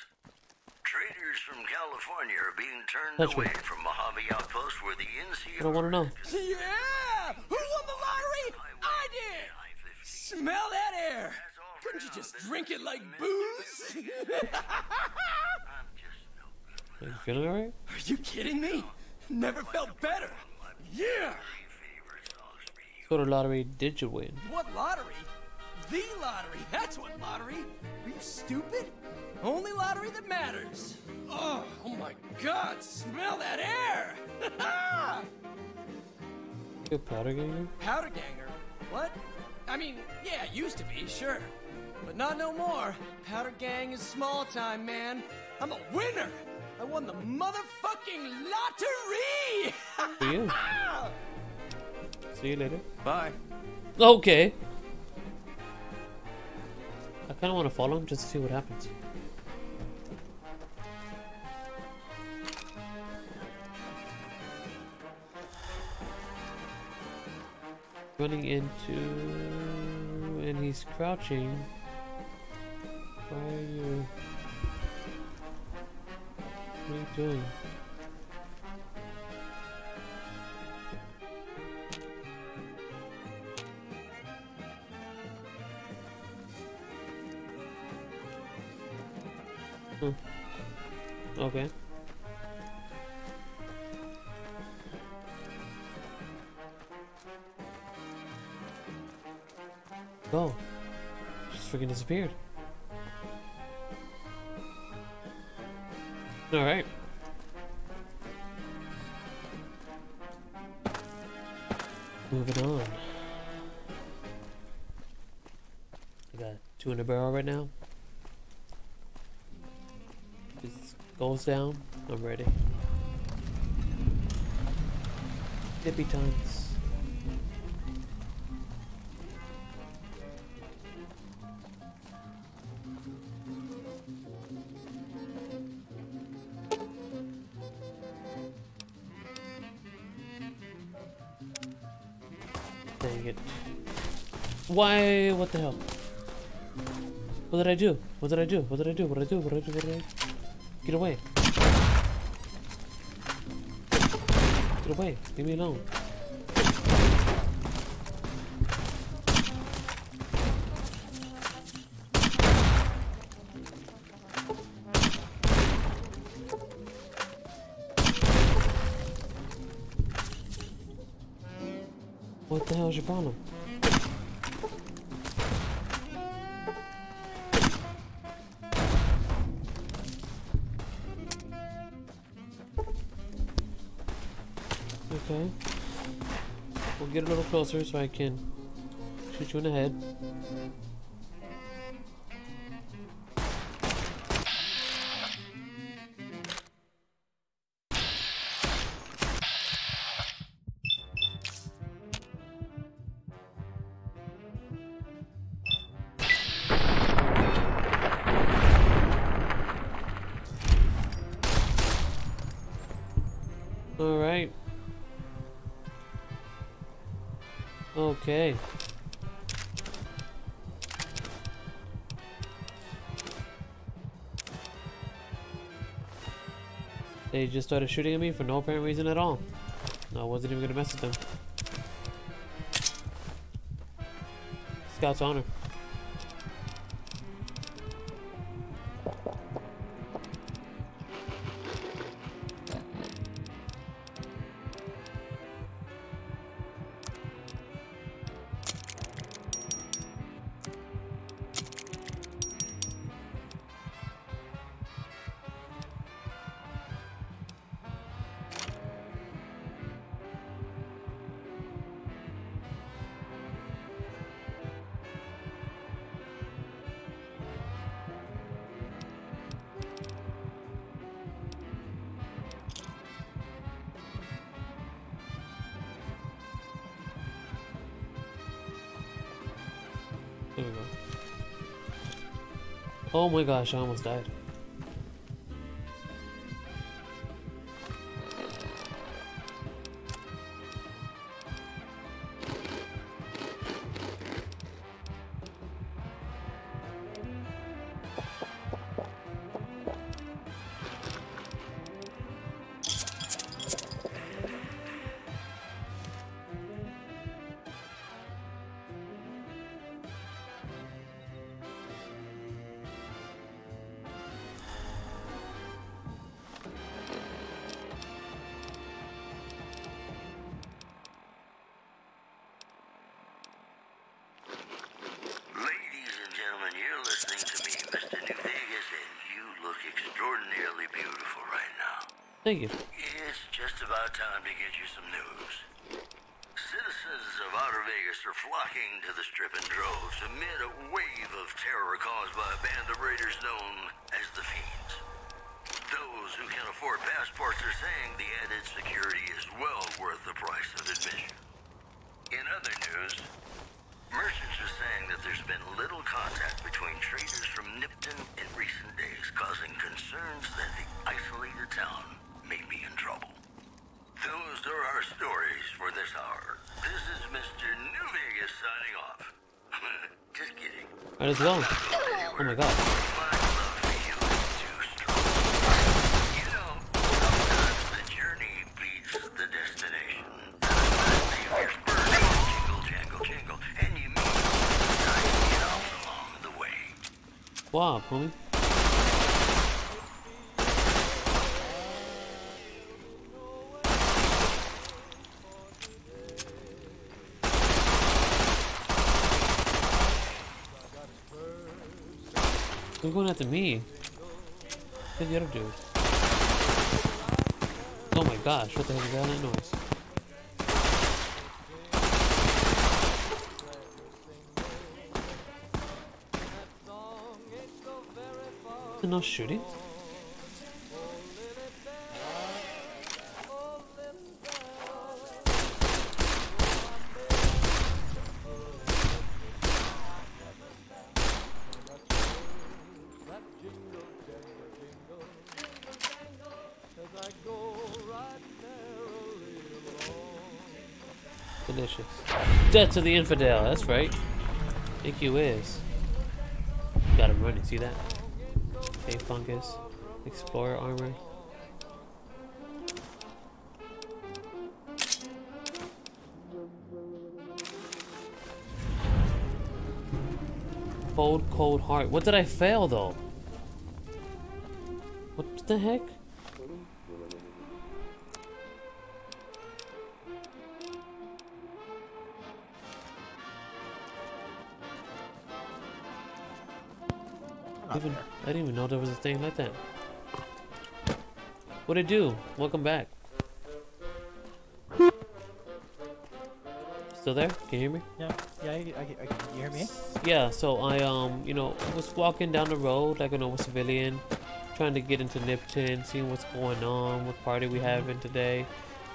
traders from California are being turned away from Mojave Outpost, where the NCR... I don't want to know. Yeah! Who won the lottery? I did! Smell that air! Couldn't you just drink it like booze? Are you feeling alright? Are you kidding me? Never felt better. Yeah! What sort of lottery did you win? What lottery? The lottery! That's what lottery! Are you stupid? Only lottery that matters! Oh my god! Smell that air! You a powder ganger? Powder ganger? What? I mean, yeah, used to be, sure. But not no more. Powder gang is small time, man. I'm a winner! I won the motherfucking lottery! For you. See you later. Bye. Okay. I kind of want to follow him just to see what happens. Running into... and he's crouching. Why are you... what are you doing? Okay. Go. Just freaking disappeared. Alright. Moving on. I got 2 in a barrel right now. This goes down. I'm ready. Dippy times. Dang it. Why? What the hell? What did I do? What did I do? What did I do? What did I do? What did I do? What did I do? Get away. Get away. Leave me alone. What the hell is your problem? Okay. We'll get a little closer so I can shoot you in the head. Alright. Okay. They just started shooting at me for no apparent reason at all. I wasn't even gonna mess with them. Scout's honor. There we go. Oh my gosh, I almost died. Thank you. It's just about time to get you some news. Citizens of Outer Vegas are flocking to the Strip in droves amid a wave of terror caused by a band of raiders known as the Fiends. Those who can afford passports are saying the added security is well worth the price of admission. In other news, merchants are saying that there's been little contact between traders from Nipton in recent days, causing concerns that the isolated town may be in trouble. Those are our stories for this hour. This is Mr. New Vegas signing off. Just kidding. Alright, let's go. Oh my god. My love for you is too strong. You know, sometimes the journey beats the destination. Your spurs jingle, jangle, jingle, and you meet nice else along the way. Wow, homie. Who's going after me? Who's the other dude? Oh my gosh, what the heck is that noise? They're not shooting? Delicious. Death to the infidel, that's right. Think you is. Got him running, see that? Hey, fungus. Explorer armor. Cold heart. What did I fail though? What the heck? I didn't even know there was a thing like that. What'd it do? Welcome back. Still there? Can you hear me? Yeah, I can. You hear me? Yeah, so I you know, was walking down the road like a normal civilian, trying to get into Nipton, seeing what's going on, what party we having today.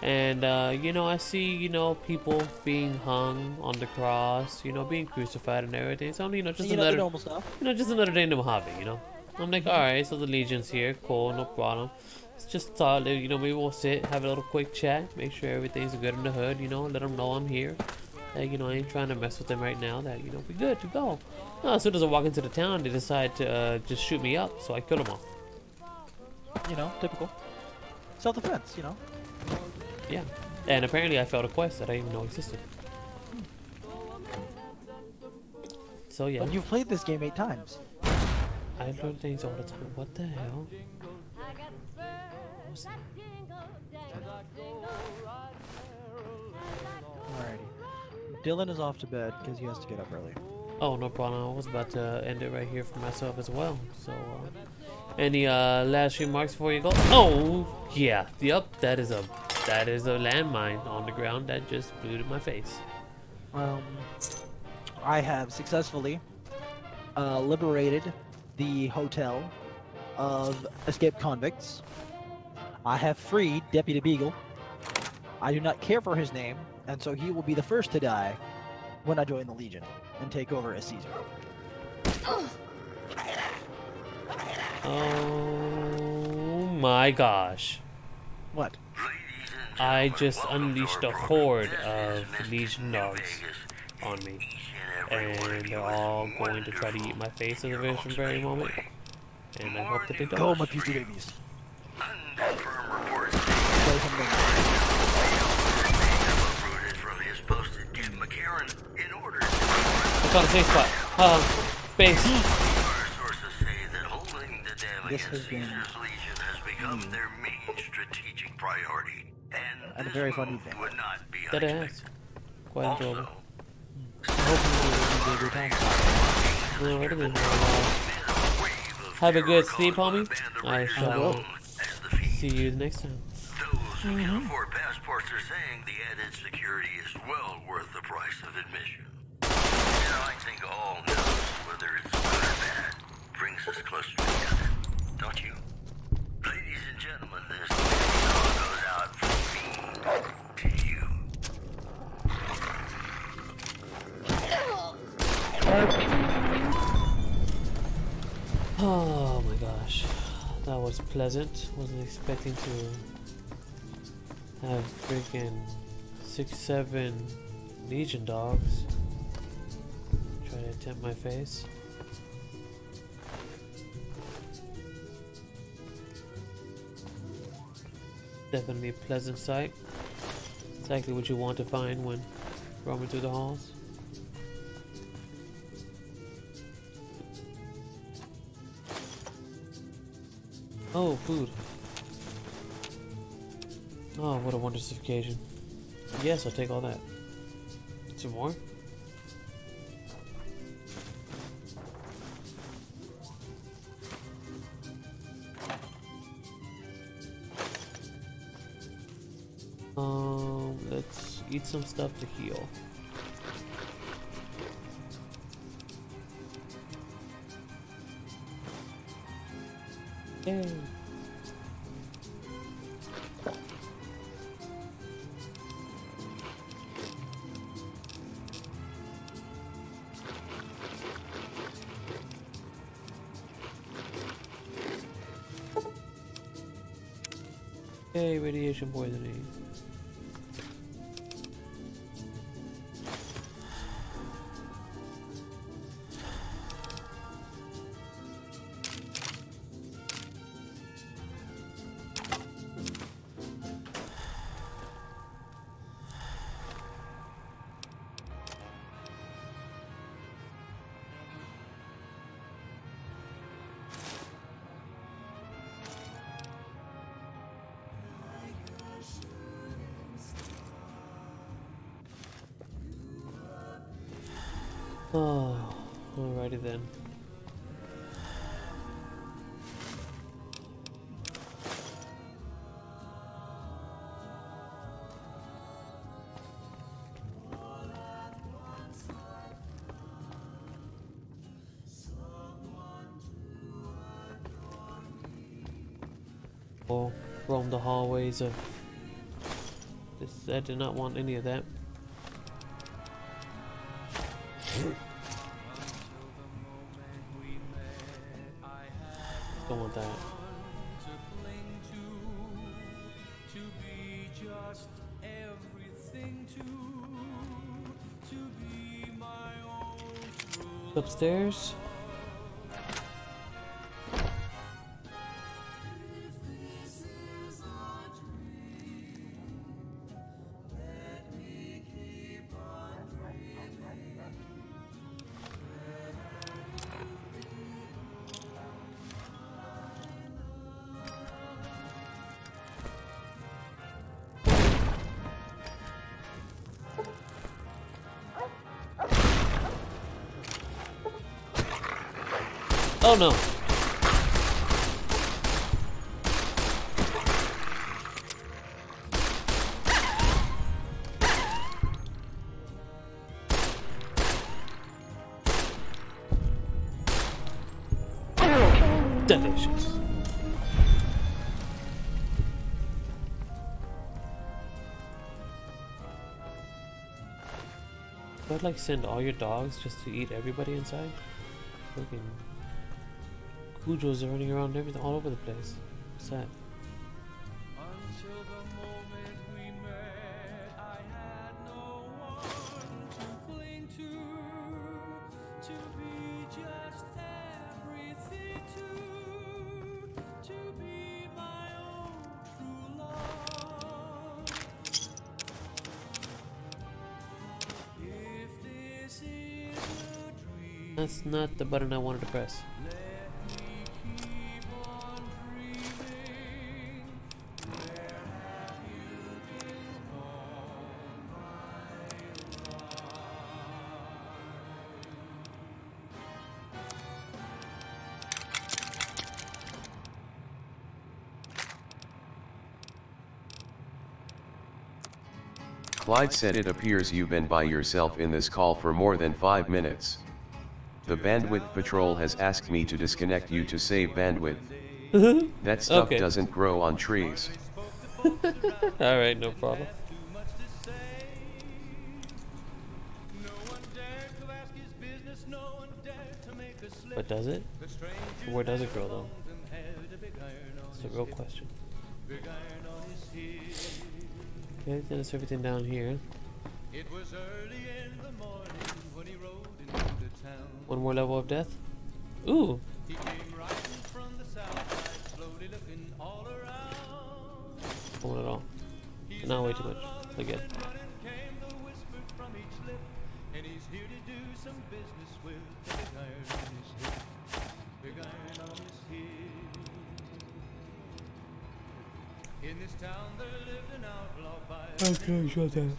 And you know, I see, you know, people being hung on the cross, you know, being crucified and everything. So, you know, just another normal stuff. You know, just another day in the Mojave, you know. I'm like, alright, so the Legion's here, cool, no problem. just thought, you know, maybe we'll sit, have a little quick chat, make sure everything's good in the hood, you know, let them know I'm here. Like, you know, I ain't trying to mess with them right now, that, you know, we good to go. No, as soon as I walk into the town, they decide to just shoot me up, so I kill them all. You know, typical. Self-defense, you know. Yeah, and apparently I failed a quest that I didn't even know existed. So yeah. But you've played this game 8 times. I learn things all the time. What the hell? Alrighty. Dylan is off to bed because he has to get up early. Oh, no problem. I was about to end it right here for myself as well. So, any last remarks before you go? Oh, yeah. Yep, that is a landmine on the ground that just blew to my face. I have successfully liberated the hotel of escaped convicts. I have freed Deputy Beagle. I do not care for his name, and so he will be the first to die when I join the Legion and take over as Caesar. Oh my gosh. What? I just unleashed a horde of Legion dogs on me. And they're all going to try to eat my face at the very moment. And I hope that they don't. Go, my future babies. I found a safe spot. Base. This has been their main strategic priority, and a very fun evening. That it has. Quite enjoyable. Alrighty then. Have a good sleep, homie. I shall see you next time. Those who can afford passports are saying the added security is well worth the price of admission. You know, I think all knows whether it's good or bad brings us closer together, don't you? Ladies and gentlemen, this song goes out from me to you. Oh my gosh, that was pleasant. Wasn't expecting to have freaking 6-7 Legion dogs try to attempt my face. Definitely a pleasant sight. Exactly what you want to find when roaming through the halls. Oh, food. Oh, what a wondrous occasion. Yes, I'll take all that. Some more? Let's eat some stuff to heal. Yay. Yay, radiation poisoning. Oh, alrighty then. Or roam the hallways of this. I did not want any of that. Don't want that. just everything to be my own true Upstairs. Oh no. Delicious. I'd like send all your dogs just to eat everybody inside. Fucking Cujo's are running around everything all over the place. What's that? Until the moment we met, I had no one to cling to be just everything to be my own true love. If this is a dream, That's not the button I wanted to press. Clyde said it appears you've been by yourself in this call for more than 5 minutes. The bandwidth patrol has asked me to disconnect you to save bandwidth. That stuff doesn't grow on trees. Alright, no problem. But does it? Where does it grow though? That's a real question. Okay, then it's everything down here. it was early in the morning when he rode into town. One more level of death. Ooh. He came riding from the south side, slowly looking all around. Hold it all. Not way too much. Again. Came the whisper from each lip, and he's here to do some business with the big iron on his hip. Big iron on his hip. In this town there lived an outlaw by Okay, shut that.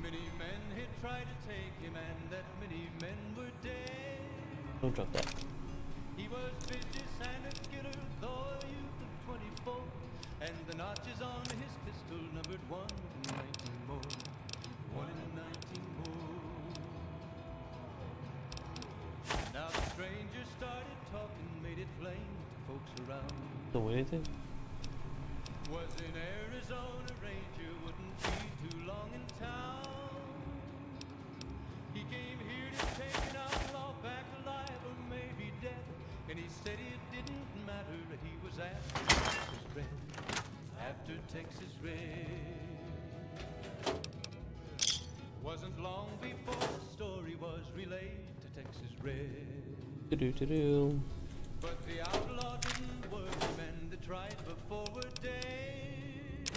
Many men had tried to take him, and that many men were dead. Don't drop that. He was vicious and a killer, though a youth of 24, and the notches on his pistol numbered 1 in 19 more. 1 in 19 more. Now the stranger started talking, made it plain to folks around. Don't win anything? Was in Arizona, Ranger wouldn't be too long in town. He came here to take an outlaw back alive or maybe dead, and he said it didn't matter, he was after Texas Red. After Texas Red. Wasn't long before the story was relayed to Texas Red. Do-do-do-do. But the outlaw didn't worry, men that tried before were dead.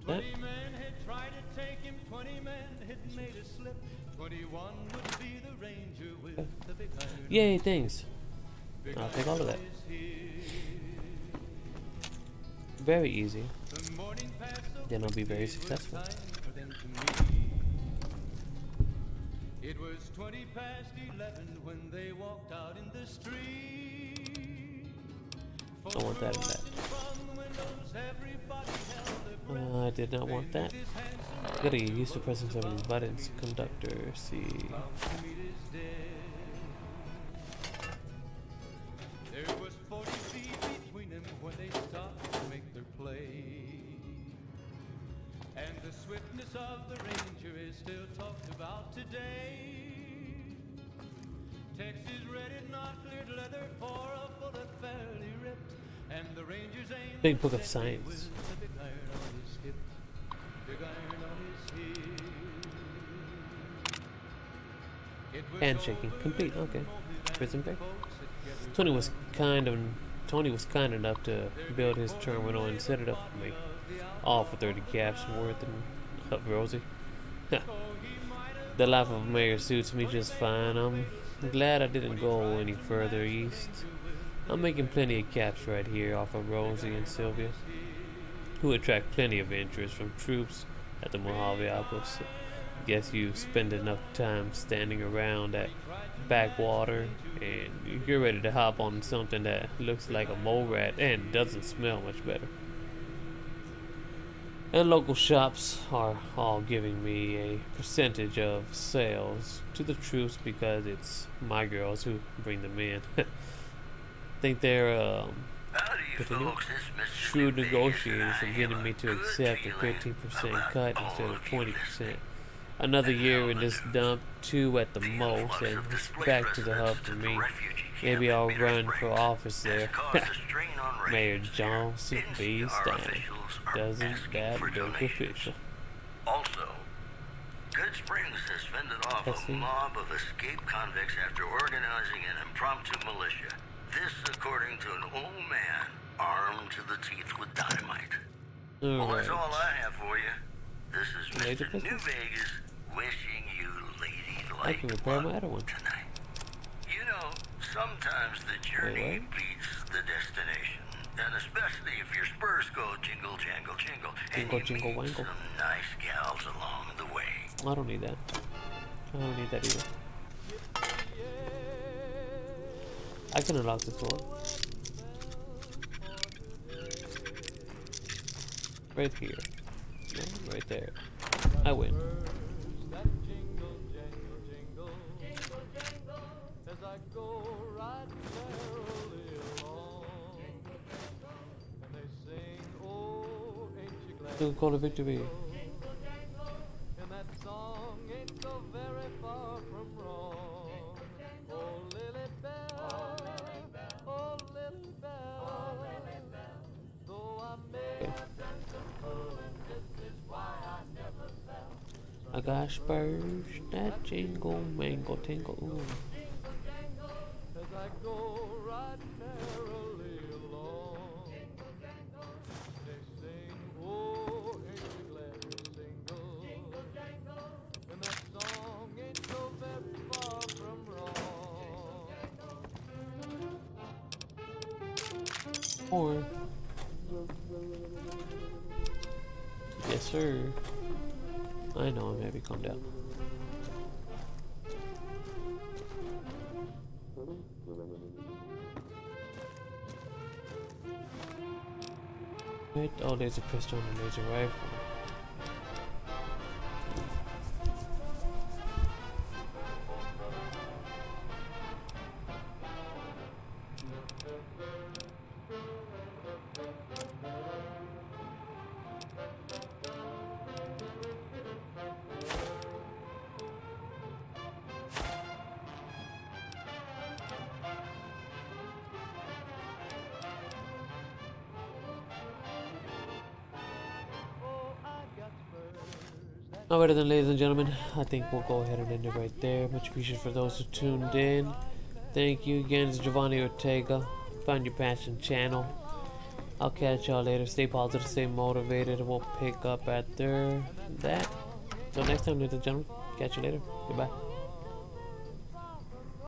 20 men had tried to take him, 20 men had made a slip. 21 would be the ranger with the big iron. Yay, thanks. I'll take all of that. Very easy. Then I'll be very successful. It was 20 past 11 when they walked out in the street. I want that and that. I did not want that. Gotta get used to pressing some of these buttons. Conductor, C. There was 40 feet between them when they stopped to make their play. And the swiftness of the Ranger is still talked about today. Texas Red had not cleared leather for a bullet fairly ripped. Big Book of Science. Handshaking complete. Okay. Prison break. Tony was kind enough to build his terminal and set it up for me. All for 30 caps worth and up Rosie. The life of a mayor suits me just fine. I'm glad I didn't go any further east. I'm making plenty of caps right here off of Rosie and Sylvia, who attract plenty of interest from troops at the Mojave outpost. Guess you spend enough time standing around that backwater and you're ready to hop on something that looks like a mole rat and doesn't smell much better. And local shops are all giving me a percentage of sales to the troops because it's my girls who bring them in. Think they're shrewd negotiators from getting me to accept a 15% cut instead of 20%. Another year in this dump, 2 at the most, and it's back to the hub for me. Maybe I'll run for office there. Mayor Johnson B. Stein. Doesn't that look official? Also, Good Springs has fended off a mob of escaped convicts after organizing an impromptu militia. This, according to an old man armed to the teeth with dynamite. Well, that's all I have for you. This is Mr. New Vegas wishing you ladylike I can repair my other one. tonight. You know, sometimes the journey beats the destination. And especially if your spurs go jingle, jangle, jingle. Jingle, jingle, wangle. Some nice gals along the way. I don't need that. I don't need that either. I can unlock this door. Right here. No, right there. I win. Still call a victory. I got spurs that jingle, mangle, tingle. Ooh. Or yes, sir. I know I'm heavy. Calm down. Wait, oh, there's a pistol and a laser rifle. Alright then, ladies and gentlemen, I think we'll go ahead and end it right there. Much appreciated for those who tuned in. Thank you again. It's Giovanni Ortega. Find Your Passion channel. I'll catch y'all later. Stay positive, stay motivated. We'll pick up after that. Till next time, ladies and gentlemen. Catch you later. Goodbye.